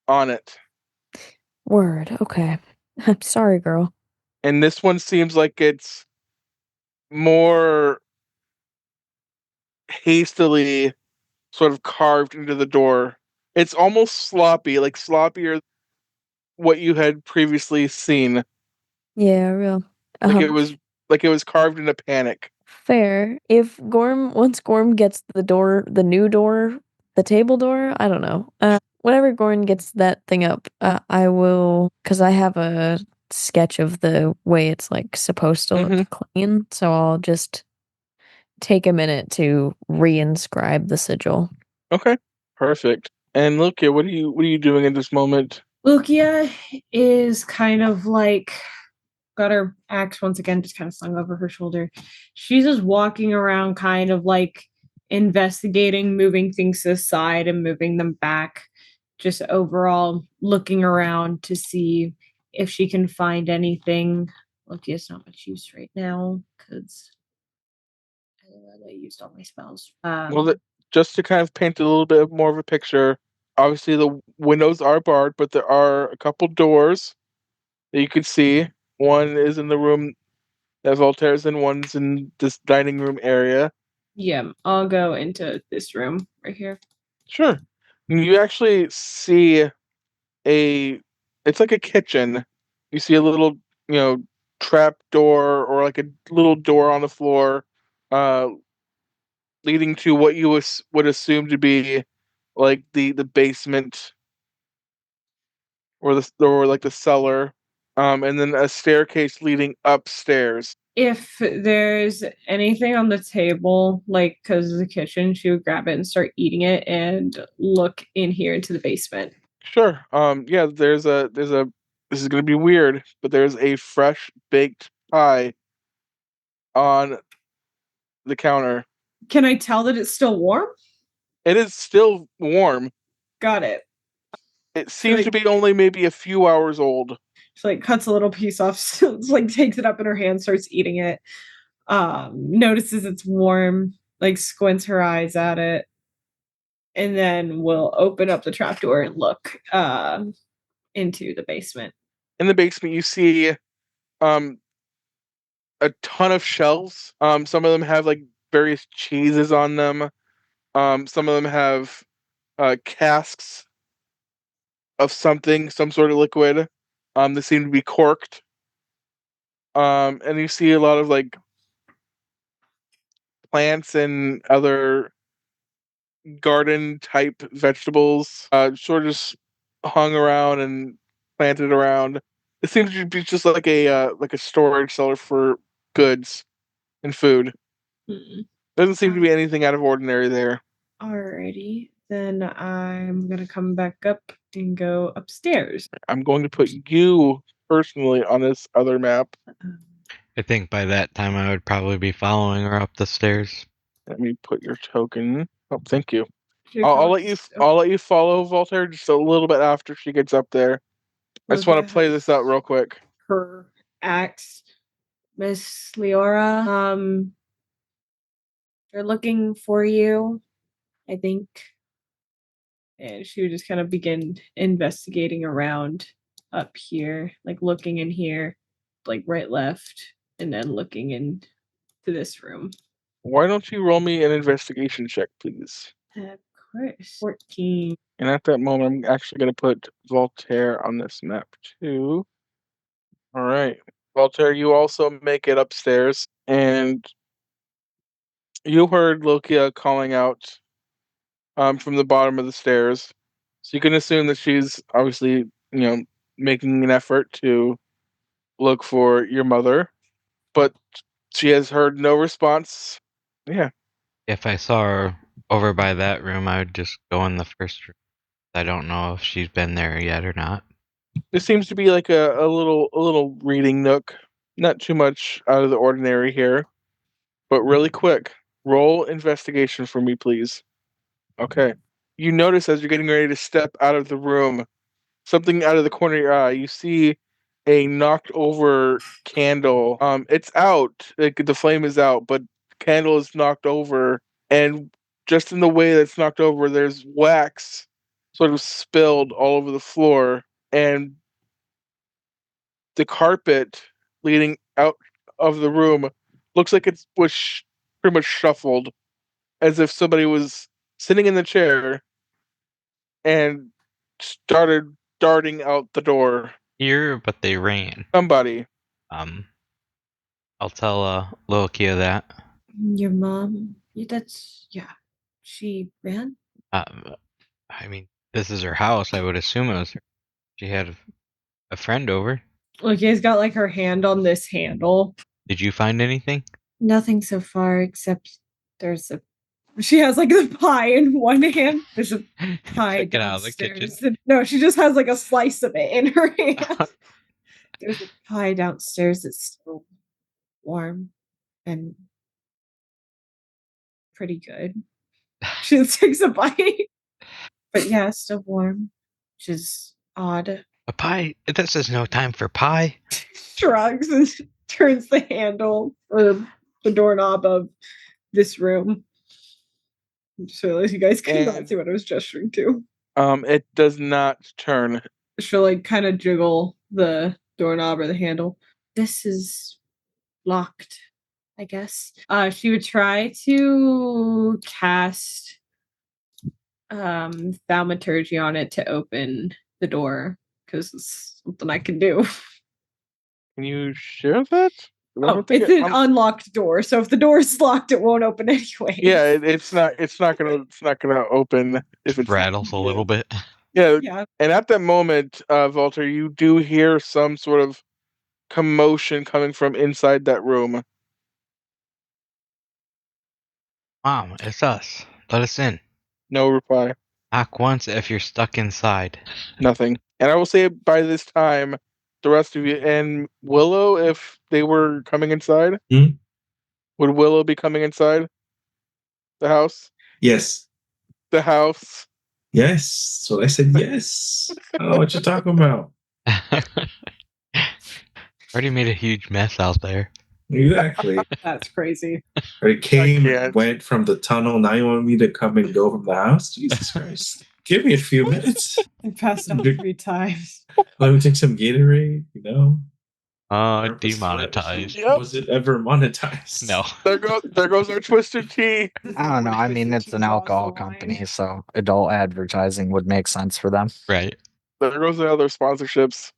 on it. Word. Okay. I'm sorry, girl. And this one seems like it's more hastily sort of carved into the door. It's almost sloppy, like sloppier what you had previously seen. Yeah, real. Like it was carved in a panic. Fair. If once Gorm gets the new door, the table door, I don't know. Whenever Gorm gets that thing up, I will, because I have a sketch of the way it's like supposed to look clean, so I'll just take a minute to reinscribe the sigil. Okay. Perfect. And Lukia, what are you doing at this moment? Lukia is kind of like got her axe once again just kind of slung over her shoulder. She's just walking around kind of like investigating, moving things to the side and moving them back, just overall looking around to see if she can find anything. Lukia's not much use right now because I used all my spells. Well, just to kind of paint a little bit more of a picture, obviously the windows are barred, but there are a couple doors that you could see. One is in the room that Voltaire's in, one's in this dining room area. Yeah, I'll go into this room right here. Sure. You actually see it's like a kitchen. You see a little, trap door or like a little door on the floor, uh, leading to what you would assume to be like the basement or like the cellar, and then a staircase leading upstairs. If there's anything on the table, like because of the kitchen, she would grab it and start eating it and look in here into the basement. Sure. Yeah, there's a this is gonna be weird, but there's a fresh baked pie on the counter. Can I tell that it's still warm? It is still warm. Got it. It seems to be only maybe a few hours old. She like cuts a little piece off, like takes it up in her hand, starts eating it. Notices it's warm, like squints her eyes at it, and then will open up the trapdoor and look into the basement. In the basement, you see um a ton of shelves. Some of them have like various cheeses on them. Some of them have casks of something, some sort of liquid. They seem to be corked. And you see a lot of like plants and other garden type vegetables, sort of just hung around and planted around. It seems to be just like a storage cellar for goods and food. Doesn't seem to be anything out of ordinary there. Alrighty, then I'm gonna come back up and go upstairs. I'm going to put you personally on this other map. I think by that time I would probably be following her up the stairs. Let me put your token. Oh, thank you. Your I'll let you. contacts- I'll let you follow Voltaire just a little bit after she gets up there. I just want to play this out real quick. Her axe, Miss Leora. They're looking for you, I think. And she would just kind of begin investigating around up here, like looking in here, like right, left, and then looking into this room. Why don't you roll me an investigation check, please? Of course. 14. And at that moment, I'm actually going to put Voltaire on this map too. All right, Voltaire, you also make it upstairs, and you heard Lokia calling out from the bottom of the stairs. So you can assume that she's obviously, making an effort to look for your mother, but she has heard no response. Yeah. If I saw her over by that room, I would just go in the first room. I don't know if she's been there yet or not. This seems to be like a little reading nook. Not too much out of the ordinary here, but really quick. Roll investigation for me, please. Okay. You notice as you're getting ready to step out of the room, something out of the corner of your eye. You see a knocked over candle. It's out. Like the flame is out, but the candle is knocked over, and just in the way that's knocked over, there's wax sort of spilled all over the floor, and the carpet leading out of the room looks like it was pretty much shuffled, as if somebody was sitting in the chair and started darting out the door. Here, but they ran. Somebody. I'll tell Lil Kia that. Your mom? She ran? I mean, this is her house. I would assume it was her. She had a friend over. Lucky's got like her hand on this handle. Did you find anything? Nothing so far except she has like the pie in one hand. There's a pie Took it out of the downstairs. kitchen. No, she just has like a slice of it in her hand. There's a pie downstairs that's still warm and pretty good. She just takes a bite. But yeah, it's still warm, which is odd. A pie? This is no time for pie. Shrugs and turns the handle or the doorknob of this room. Just realized you guys could not see what I was gesturing to. It does not turn. She'll like kind of jiggle the doorknob or the handle. This is locked, I guess. She would try to cast thaumaturgy on it to open the door, because it's something I can do. Can you share that? It's an unlocked door, so if the door is locked, it won't open anyway. Yeah, it's not gonna open if it rattles a little bit. Yeah. And at that moment, Walter, you do hear some sort of commotion coming from inside that room. Mom, it's us. Let us in. No reply. Knock once if you're stuck inside. Nothing. And I will say by this time, the rest of you and Willow, if they were coming inside, would Willow be coming inside the house? Yes. The house. Yes. So I said yes. I don't know what you're talking about. Already made a huge mess out there. Exactly. That's crazy. I went from the tunnel. Now you want me to come and go from the house? Jesus Christ. Give me a few minutes. I passed out 3 times. Let me take some Gatorade, Demonetized. Yep. Was it ever monetized? No. There goes our Twisted Tea. I don't know. I mean, it's an alcohol company, so adult advertising would make sense for them. Right. There goes the other sponsorships.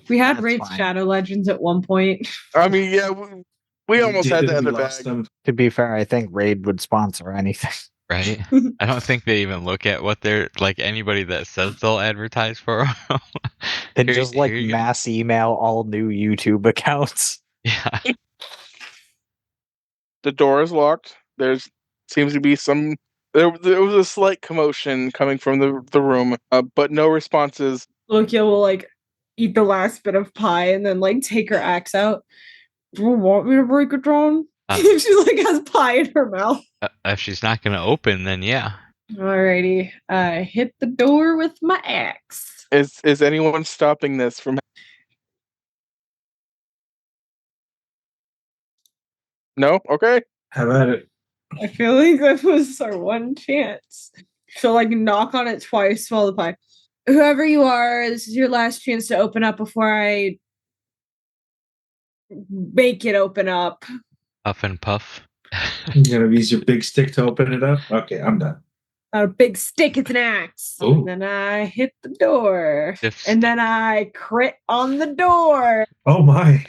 We had That's Raid's fine. Shadow Legends at one point. I mean, yeah, we almost had that in the bag. Them. To be fair, I think Raid would sponsor anything. Right? I don't think they even look at what they're like. Anybody that says they'll advertise for 'em. And Here- just like here you go. mass email all new YouTube accounts. Yeah. The door is locked. There's seems to be some. There was a slight commotion coming from the room, but no responses. Lokia will like eat the last bit of pie and then like take her axe out. Do you want me to break it down? She like has pie in her mouth. If she's not gonna open, then yeah. Alrighty. I hit the door with my axe. Is anyone stopping this from? No. Okay. How about it? I feel like that was our one chance. She'll like knock on it twice, swallow the pie. Whoever you are, this is your last chance to open up before I make it open up. Puff and puff. You gonna use your big stick to open it up? Okay, I'm done. Not a big stick, it's an axe. Ooh. And then I hit the door. Stiff And then I crit on the door. Oh my!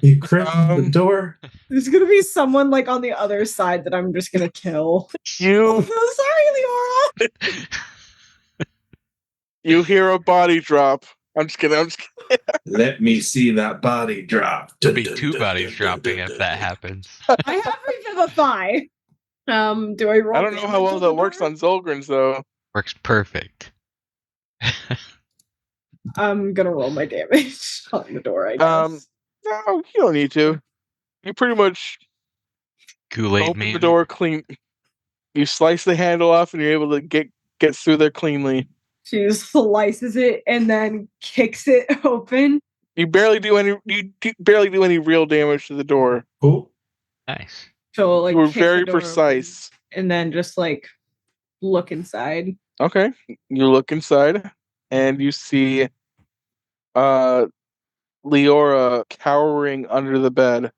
You crit on the door. There's gonna be someone like on the other side that I'm just gonna kill. You Sorry, Leora. you hear a body drop. I'm just kidding. Let me see that body drop. There'll be two bodies dropping if that happens. I have Revivify. Do I roll? I don't know how well that works on Zolgrins though. Works perfect. I'm gonna roll my damage on the door, I guess. No, you don't need to. You pretty much Kool-Aid open man. the door clean. You slice the handle off, and you're able to get through there cleanly. She just slices it and then kicks it open. You barely do any real damage to the door. Cool. Nice. She'll like You were kick the very door precise. open and then just like look inside. Okay, you look inside, and you see Leora cowering under the bed.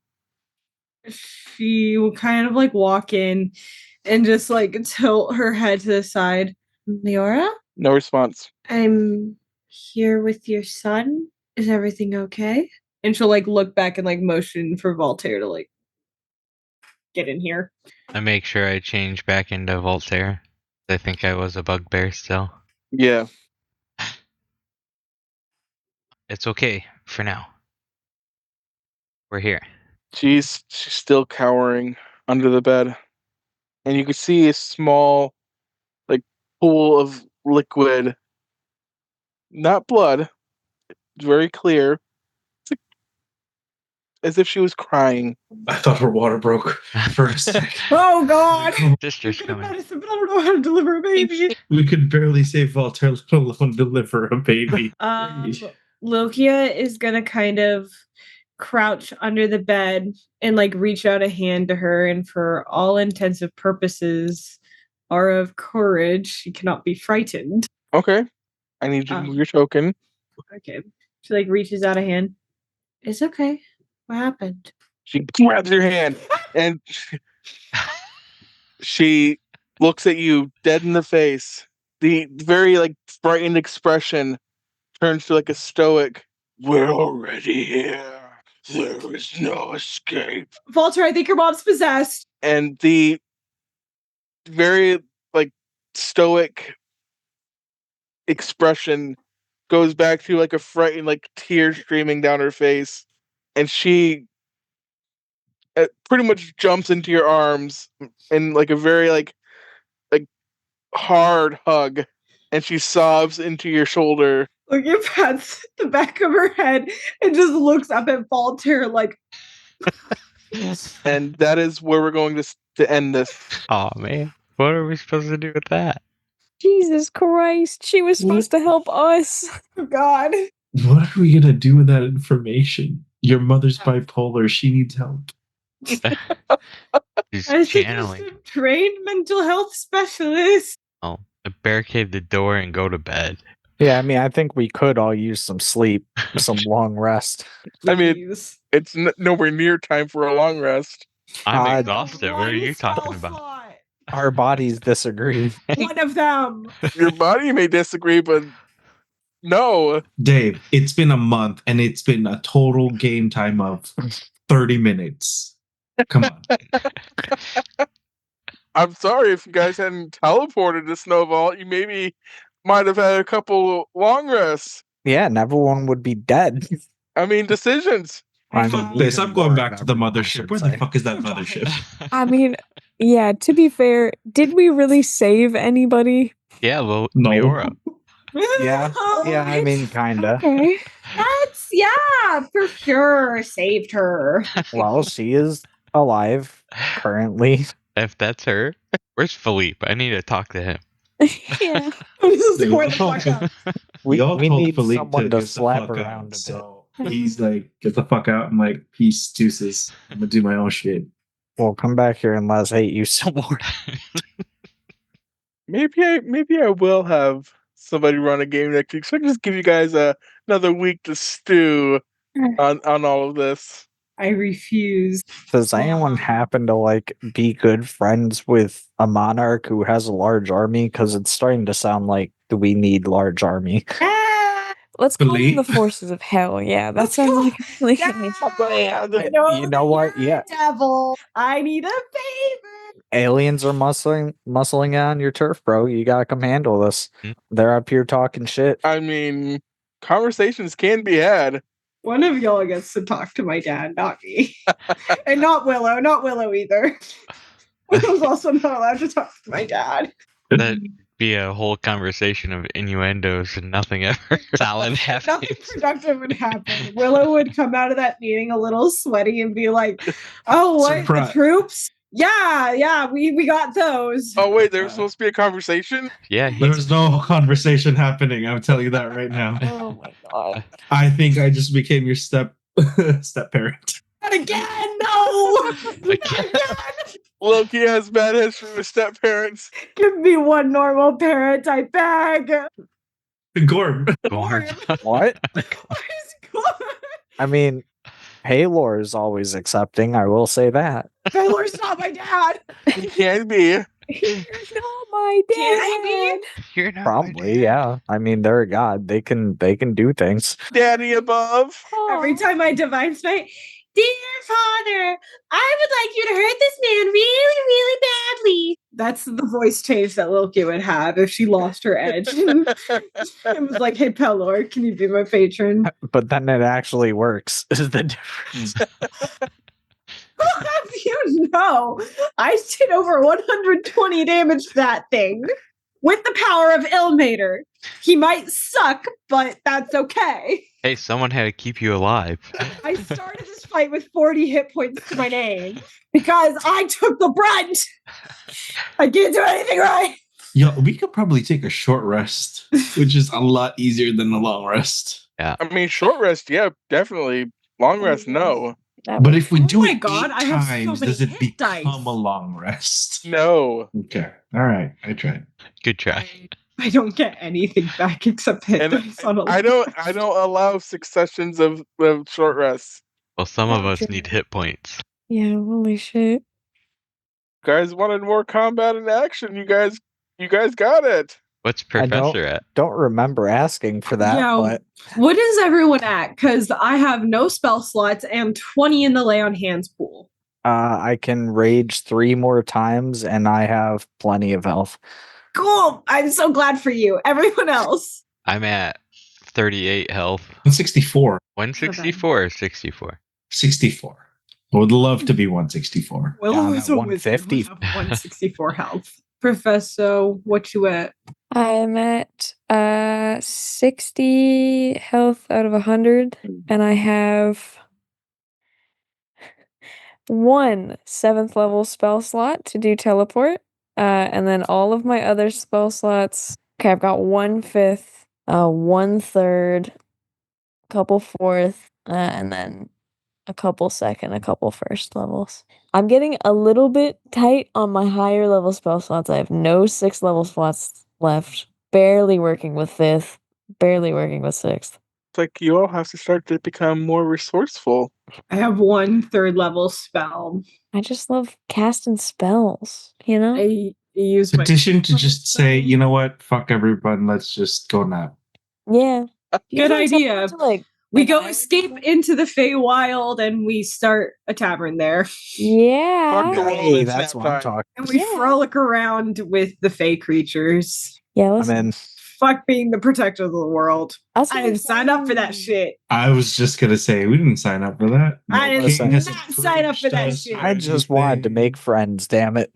She will kind of like walk in and just like tilt her head to the side. Leora, No response. I'm here with your son. Is everything okay? And she'll like look back and like motion for Voltaire to like get in here. I make sure I change back into Voltaire. I think I was a bugbear still. Yeah. It's okay for now. We're here. She's still cowering under the bed. And you can see a small, like, pool of liquid. Not blood. It's very clear. It's like, as if she was crying. I thought her water broke for a second. Oh God! Sister's Good at coming. medicine, but I don't know how to deliver a baby. We could barely save Voltaire, let alone deliver a baby. Lokia is gonna kind of crouch under the bed and like reach out a hand to her, and for all intensive purposes are of courage. She cannot be frightened. Okay. I need you to move your token. Okay. She like reaches out a hand. It's okay. What happened? She grabs your hand and she looks at you dead in the face. The very like frightened expression turns to like a stoic. We're already here. There is no escape. Walter, I think your mom's possessed. And the very like stoic expression goes back to like a frightened like tears streaming down her face, and she pretty much jumps into your arms in like a very like hard hug, and she sobs into your shoulder. Lokia pats the back of her head and just looks up at Voltaire like. And that is where we're going to end this. Oh man, what are we supposed to do with that? Jesus Christ, she was supposed to help us. Oh God. What are we gonna do with that information? Your mother's bipolar. She needs help. She's I think channeling. a trained mental health specialist. Oh, barricade the door and go to bed. Yeah, I mean, I think we could all use some sleep, some long rest. I mean, Please. it's nowhere near time for a long rest. I'm Uh, exhausted. What are you One spell talking about? slot. Our bodies disagree. One of them. Your body may disagree, but no. Dave, it's been a month and it's been a total game time of 30 minutes. Come on. I'm sorry if you guys hadn't teleported to Snow Vault. You maybe might have had a couple long rests. Yeah, and everyone would be dead. I mean, decisions. I Fuck mean, this. even I'm going more back of to the everyone, I mothership. should Where the say. fuck is that mothership? I mean, yeah, to be fair, did we really save anybody? Yeah, well, No. Leora. Yeah, yeah, I mean, kinda. Okay. That's yeah, for sure. Saved her. Well, she is alive currently. If that's her, where's Philippe? I need to talk to him. Yeah. This They is where all the fuck told- up. We Y'all told need Philippe someone to get the slap fuck around out, a bit. so he's like, get the fuck out. I'm like, peace, deuces. I'm gonna do my own shit. Well, come back here and let us hate you some more. Maybe I will have somebody run a game next week. So I can just give you guys another week to stew on all of this. I refuse. Does anyone happen to like be good friends with a monarch who has a large army? Because it's starting to sound like we need large army. Let's call them the Philippe? forces of hell. Yeah, that Let's sounds go. like a really Yeah. good You know what? Yeah, Devil. I need a favor. aliens are muscling on your turf, bro. You gotta come handle this. They're up here talking shit. I mean, conversations can be had. One of y'all gets to talk to my dad, not me. And not Willow either. Willow's also not allowed to talk to my dad. That'd be a whole conversation of innuendos and nothing ever solid happening. Nothing productive would happen. Willow would come out of that meeting a little sweaty and be like, "Oh, what? Surprise. The troops? Yeah, we got those." Oh wait, there was supposed to be a conversation. Yeah, he, There's no conversation happening. I'll tell you that right now. Oh my god. I think I just became your step parent. And again, no. Again. Loki has bad history with step parents. Give me one normal parent, I beg. Gorm. Gorn. What? Where's Gordon? I mean, Halor is always accepting. I will say that. Taylor's not my dad. He can be. You're not my dad. Can I You're not my Probably, dad. yeah. I mean, they're a god. They can do things. Daddy above. Every time I divine smite, dear father, I would like you to hurt this man really, really badly. That's the voice change that Loki would have if she lost her edge. It was like, hey, Pelor, can you be my patron? But then it actually works, is the difference. How have you know? I did over 120 damage to that thing with the power of Ilmater. He might suck, but that's okay. Hey, someone had to keep you alive. I started this fight with 40 hit points to my name because I took the brunt. I can't do anything right. Yo, we could probably take a short rest, which is a lot easier than a long rest. I mean, short rest, yeah, definitely. Long rest, no. But if we do my it God, 8 I have so times, many does it hit become dice. a long rest? No. Okay. All right. I tried. Good try. I don't get anything back except hit And dice on a I don't allow successions of short rests. Well, some of us Gotcha. need hit points. Yeah, holy shit. Guys wanted more combat and action. You guys got it. What's I don't- Professor at? Don't remember asking for that, Yeah. but What is everyone at? Because I have no spell slots and 20 in the lay on hands pool. I can rage 3 more times and I have plenty of health. Cool. I'm so glad for you. Everyone else. I'm at 38 health. 164. 164 or 64? 64. I would love to be 164. Willow Down is at a wizard 150. with 164 health. Professor, what you at? I'm at 60 health out of 100, and I have 1 7th level spell slot to do teleport. And then all of my other spell slots. Okay, I've got 1/5, 1/3, couple 4th, and then a couple 2nd, a couple 1st levels. I'm getting a little bit tight on my higher level spell slots. I have no 6th level slots left. Barely working with 5th, barely working with 6th. It's like you all have to start to become more resourceful. I have 1 3rd level spell. I just love casting spells, you know? I use my Petition to just say, you know what? Fuck everyone. Let's just go nap. Yeah. Good idea. To, like, We go escape into the Feywild and we start a tavern there. Fuck Yeah. the world, Hey, it's that's nap what I'm time. talking. And we Yeah. frolic around with the Fey creatures. Yeah, I'm listen. in. Fuck being the protector of the world. I'll I didn't sign up for that shit. I was just gonna say we didn't sign up for that. I didn't Listen. hasn't sign up for that approached us shit. or I just wanted to anything. make friends. Damn it.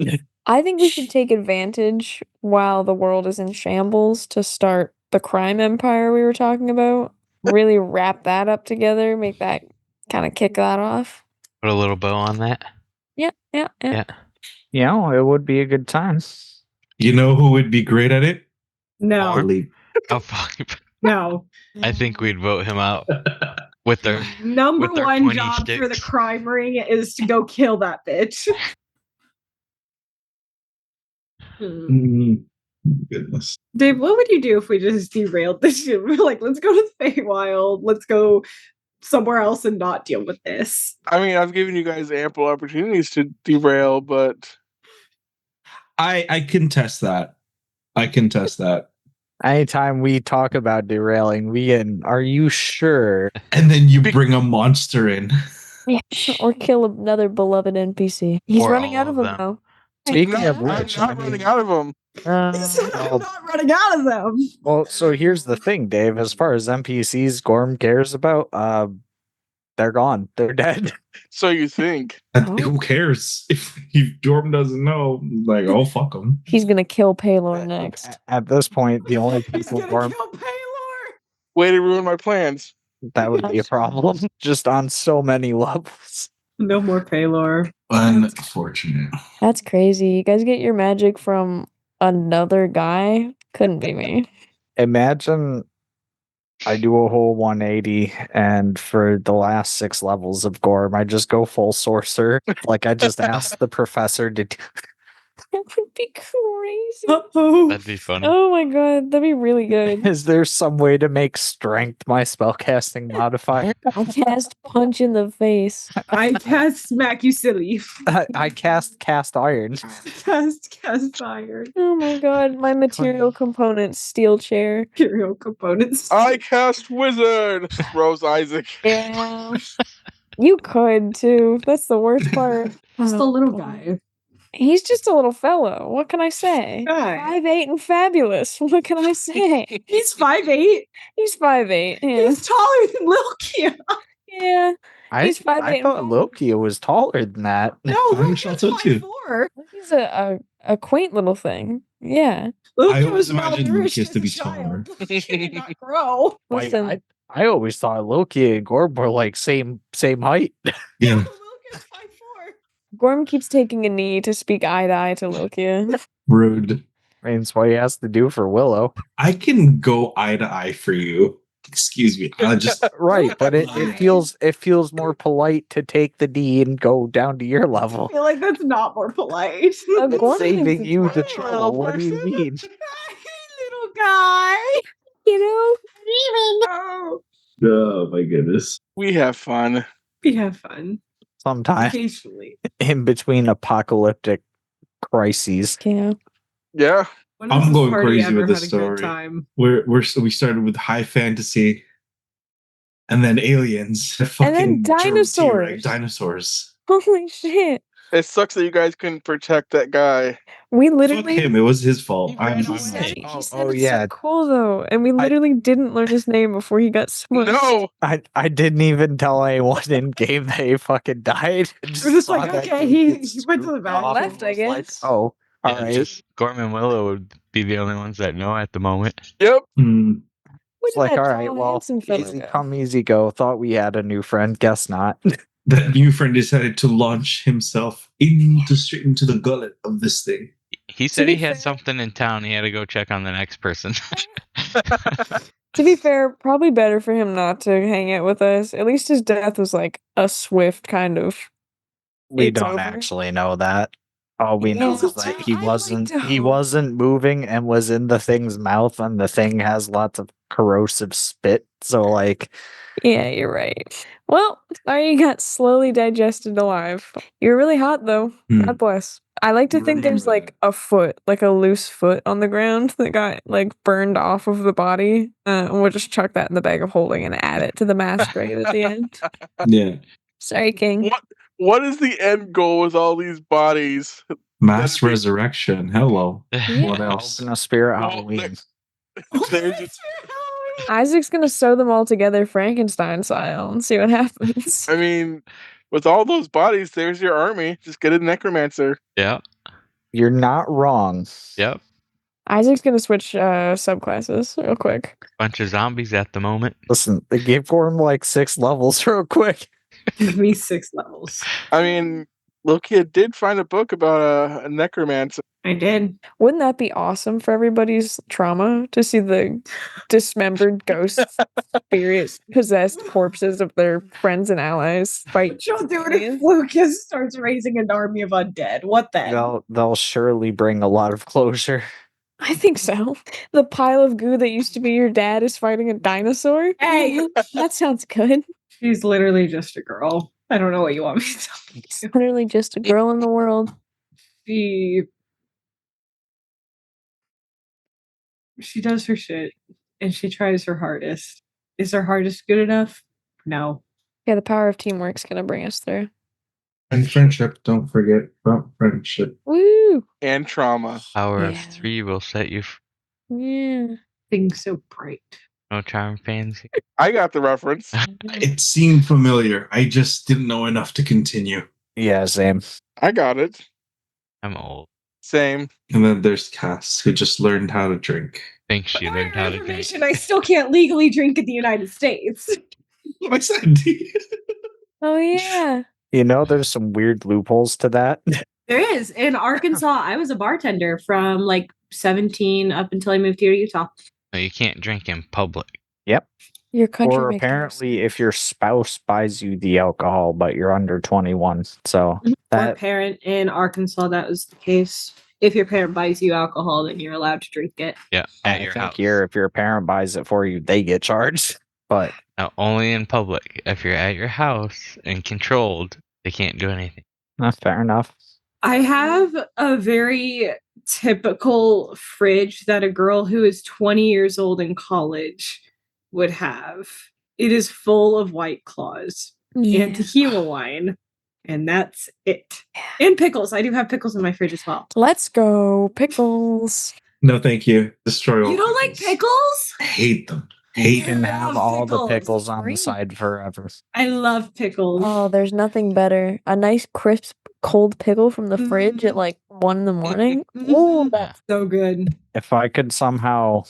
I think we should take advantage while the world is in shambles to start the crime empire we were talking about. Really wrap that up together, make that kind of kick that off. Put a little bow on that. Yeah. Yeah. It would be a good time. You know who would be great at it? No, Philippe. Oh fuck! no. I think we'd vote him out with their Number with our one pointy job for the sticks. crime ring is to go kill that bitch. Goodness. Dave, what would you do if we just derailed this shit? We're like, let's go to the Feywild. Let's go somewhere else and not deal with this. I mean, I've given you guys ample opportunities to derail, but I can test that. I can test that. Anytime we talk about derailing, we get, are you sure? And then you bring a monster in. Yeah. Or kill another beloved NPC. He's Or running all out of of them, them. though. Speaking Yeah. of I'm which, not running out of them. I'm not running out of them. well, so here's the thing, Dave. As far as NPCs Gorm cares about, they're gone. They're dead. So you think? And who cares if Jorm doesn't know? Like, oh fuck him. He's gonna kill Paylor next. At this point, the only He's people gonna Gorm kill Paylor. Way to ruin my plans. that would be a problem, just on so many levels. No more Paylor. Unfortunate. That's crazy. You guys get your magic from another guy? Couldn't be me. Imagine I do a whole 180, and for the last 6 levels of Gorm, I just go full sorcerer. Like I just asked the professor to do. That would be crazy. Uh-oh. That'd be funny. Oh my god, that'd be really good. Is there some way to make strength my spellcasting modifier? I cast punch in the face. I cast smack you silly. I cast iron. Cast iron. Oh my god, my material components steel chair. Material components. I cast wizard. Rose Isaac. Yeah. You could too. That's the worst part. Just a little guy. He's just a little fellow. What can I say? Guy. 5'8" and fabulous. What can I say? He's 5'8". He's 5'8". Yeah. He's taller than Lil Kia. Yeah. He's 5'8" I and thought fabulous. Loki was taller than that. No, I'm Lil shot Kia's too. 5'4". He's a quaint little thing. Yeah. Lil I Kia always was imagined malnourished Lucius to as a be child. taller. Lil Kia did not grow. Like, Listen, I always thought Loki and Gorm were like same Yeah. Lil Kia's 5'4". Gorm keeps taking a knee to speak eye to eye to Lokia. Rude. I mean, it's what he has to do for Willow. I can go eye to eye for you. Excuse me. I just Right, but it Right. feels more polite to take the D and go down to your I level. feel like that's not more polite. Gorm Saving thinks it's you the fine. trouble. What do you mean? Little guy. You know? Oh, oh my goodness. We have fun. we have fun Sometimes occasionally. in between apocalyptic crises. Yeah. Yeah. When I'm has going party crazy ever with this had a good story. time? We started with high fantasy, and then aliens, And then fucking T-Rex dinosaurs. dinosaurs. Holy shit. It sucks that you guys couldn't protect that guy. We Fuck literally him. It was his fault. He I'm ran He away. said, he Oh, said oh, it's yeah. so cool though, and we literally didn't learn his name before he got smushed. No. I didn't even tell anyone in game that he fucking died. I We're just saw like, that okay, dude he get went to the scooped back. off Left, and I was like, guess. oh, Yeah, all right. just Gorm and Willow would be the only ones that know at the moment. Yep. Hmm. Where It's did like, that all tall, right, well, handsome fella easy go? come, easy go. Thought we had a new friend. Guess not. That new friend decided to launch himself straight into the gullet of this thing. He said be he had fair- something in town. He had to go check on the next person. To be fair, probably better for him not to hang out with us. At least his death was like a swift kind of. We It's don't over. actually know that. All we know Yeah, is that he I'd like wasn't to he hope. wasn't moving and was in the thing's mouth, and the thing has lots of corrosive spit. So like, Yeah, you're right. Well, you got slowly digested alive. You're really hot though. Hmm. God bless. I like to think there's like a foot, like a loose foot on the ground that got like burned off of the body. And we'll just chuck that in the bag of holding and add it to the mass grave at the end. Yeah. Sorry, King. What is the end goal with all these bodies? Mass resurrection. Hello. Yeah. What else? Open a spirit Well, Halloween. There's, Isaac's gonna sew them all together Frankenstein style and see what happens. I mean, with all those bodies, there's your army. Just get a necromancer. Yep. You're not wrong. Yep. Isaac's gonna switch subclasses real quick. Bunch of zombies at the moment. Listen, they gave Gorm like 6 levels real quick. Give me 6 levels. I mean, Loki did find a book about a necromancer. I did. Wouldn't that be awesome for everybody's trauma to see the dismembered ghost spirit possessed corpses of their friends and allies fight? She'll do it if Lucas starts raising an army of undead. What then? They'll surely bring a lot of closure. I think so. The pile of goo that used to be your dad is fighting a dinosaur? Hey! That sounds good. She's literally just a girl. I don't know what you want me to tell you. It's literally just a girl in the world. She does her shit and she tries her hardest. Is her hardest good enough? No. Yeah, the power of teamwork's gonna bring us through. And friendship. Don't forget about friendship. Woo! And trauma. Power of Yeah. 3 will set you. Yeah. Things so bright. No charm fans. I got the reference. It seemed familiar. I just didn't know enough to continue. Yeah, same. I got it. I'm old. Same. And then there's Cass, who just learned how to drink. Think she For learned your how to drink. information, I still can't legally drink in the United States. What I said. Oh yeah. You know, there's some weird loopholes to that. There is. In Arkansas, I was a bartender from like 17 up until I moved here to Utah. No, you can't drink in public. Your country Or makes no apparently, if your spouse buys you the alcohol, but you're under 21. So Or that parent in Arkansas, that was the case. If your parent buys you alcohol, then you're allowed to drink it. Yeah, I at your think house. if your parent buys it for you, they get charged. But Now, only in public. If you're at your house and controlled, they can't do anything. fair enough. I have a very typical fridge that a girl who is 20 years old in college would have. It is full of White Claws Yeah. and tequila wine, and that's it. And pickles. I do have pickles in my fridge as well. Let's go pickles. No, thank you. Destroy all You don't like pickles? I hate them. You Hate can them. have love all the pickles. pickles on the Great. side forever. I love pickles. Oh, there's nothing better. A nice crisp cold pickle from the fridge at like 1 in the morning. Oh, that's So good. If I could somehow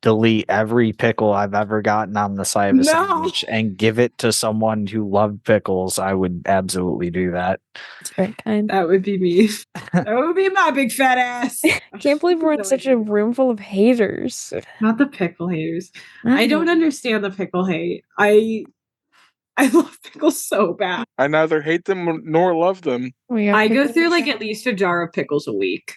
delete every pickle I've ever gotten on the side of a No. sandwich and give it to someone who loved pickles, I would absolutely do that. very kind. That would be me. That would be my big fat ass. I can't believe we're in such a room full of haters. Not the pickle haters. I don't understand the pickle hate. I love pickles so bad. I neither hate them nor love them. I go through like at least a jar of pickles a week.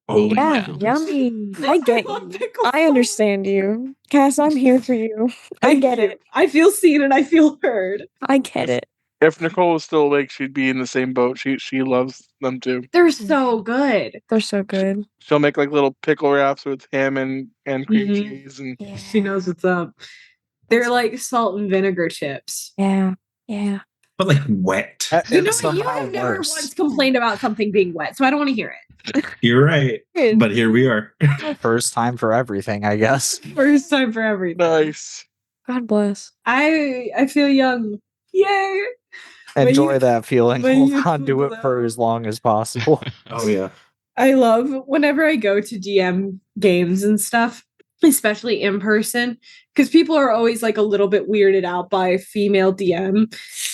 Oh, Yeah, my yummy. I get love you. pickles I so understand you. Cass, I'm here for you. I get it. I feel seen and I feel heard. I get it. If Nicole was still awake, she'd be in the same boat. She loves them too. They're so good. They're so good. She'll make like little pickle wraps with ham and cream Mhm. cheese and Yeah. She knows what's up. They're like salt and vinegar chips. Yeah. Yeah. But like wet. You know It's what? You somehow have never worse. once complained about something being wet, so I don't want to hear it. You're right. Good. But here we are. First time for everything, I guess. First time for everything. nice. God bless. I feel young. Yay! When Enjoy you- that feeling. when Hold you on to pull it for out. as long as possible. Oh, yeah. I love whenever I go to DM games and stuff, especially in person, because people are always like a little bit weirded out by a female DM,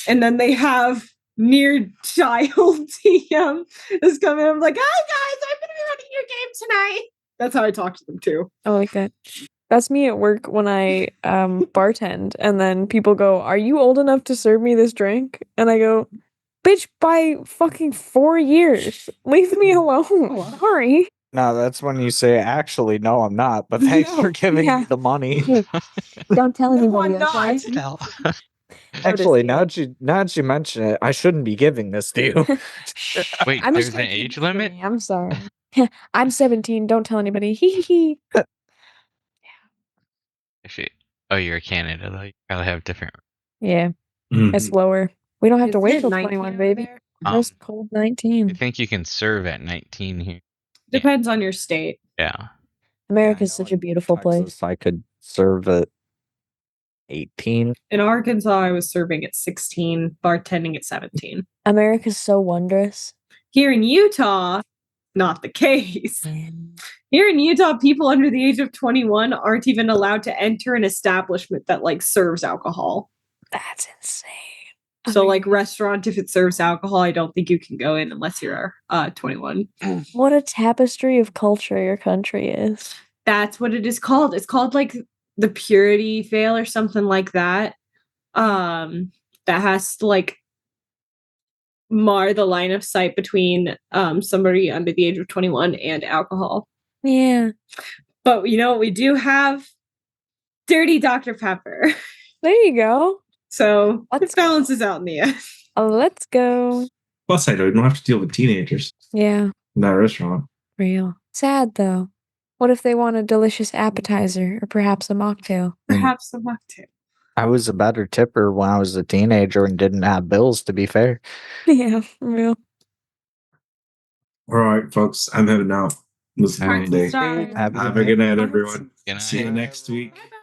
and then they have near child DM is coming. I'm like, hi guys, I'm gonna be running your game tonight. That's how I talk to them too. I like that. That's me at work when I bartend, and then people go, "Are you old enough to serve me this drink?" And I go, "Bitch, by fucking 4 years, leave me alone." Sorry. No, that's when you say, actually, no, I'm not, but thanks No, for giving yeah. me the money. Don't tell Why anybody. not? Okay? Hell. Actually, see now that you mention it, I shouldn't be giving this to you. Wait, I'm there's just an gonna keep age this for limit? me, I'm sorry. I'm 17. Don't tell anybody. Hee hee hee. Actually, oh, you're a Canada, though. You probably have different. Yeah, Mhm. it's lower. We don't have to Isn't wait it till 19 21, over baby. there? Most cold 19. I think you can serve at 19 here. Depends on your state. Yeah. America's I know such a in beautiful place. Texas, I could serve at 18. In Arkansas, I was serving at 16, bartending at 17. America's so wondrous. Here in Utah, not the case. Here in Utah, people under the age of 21 aren't even allowed to enter an establishment that like serves alcohol. That's insane. So like restaurant, if it serves alcohol, I don't think you can go in unless you're 21. What a tapestry of culture your country is. That's what it is called. It's called like the purity veil or something like that. That has to like mar the line of sight between somebody under the age of 21 and alcohol. Yeah. But you know what we do have? Dirty Dr. Pepper. There you go. So Let's it balances out in the end. Let's go. Plus, I don't have to deal with teenagers Yeah, in that restaurant. real. Sad though. What if they want a delicious appetizer or perhaps a mocktail? Perhaps a mocktail. I was a better tipper when I was a teenager and didn't have bills, to be fair. Yeah, real. All right, folks, I'm heading out. This is All right. Monday. Stars. Have a good night, everyone. Good See you night. next week. Bye-bye.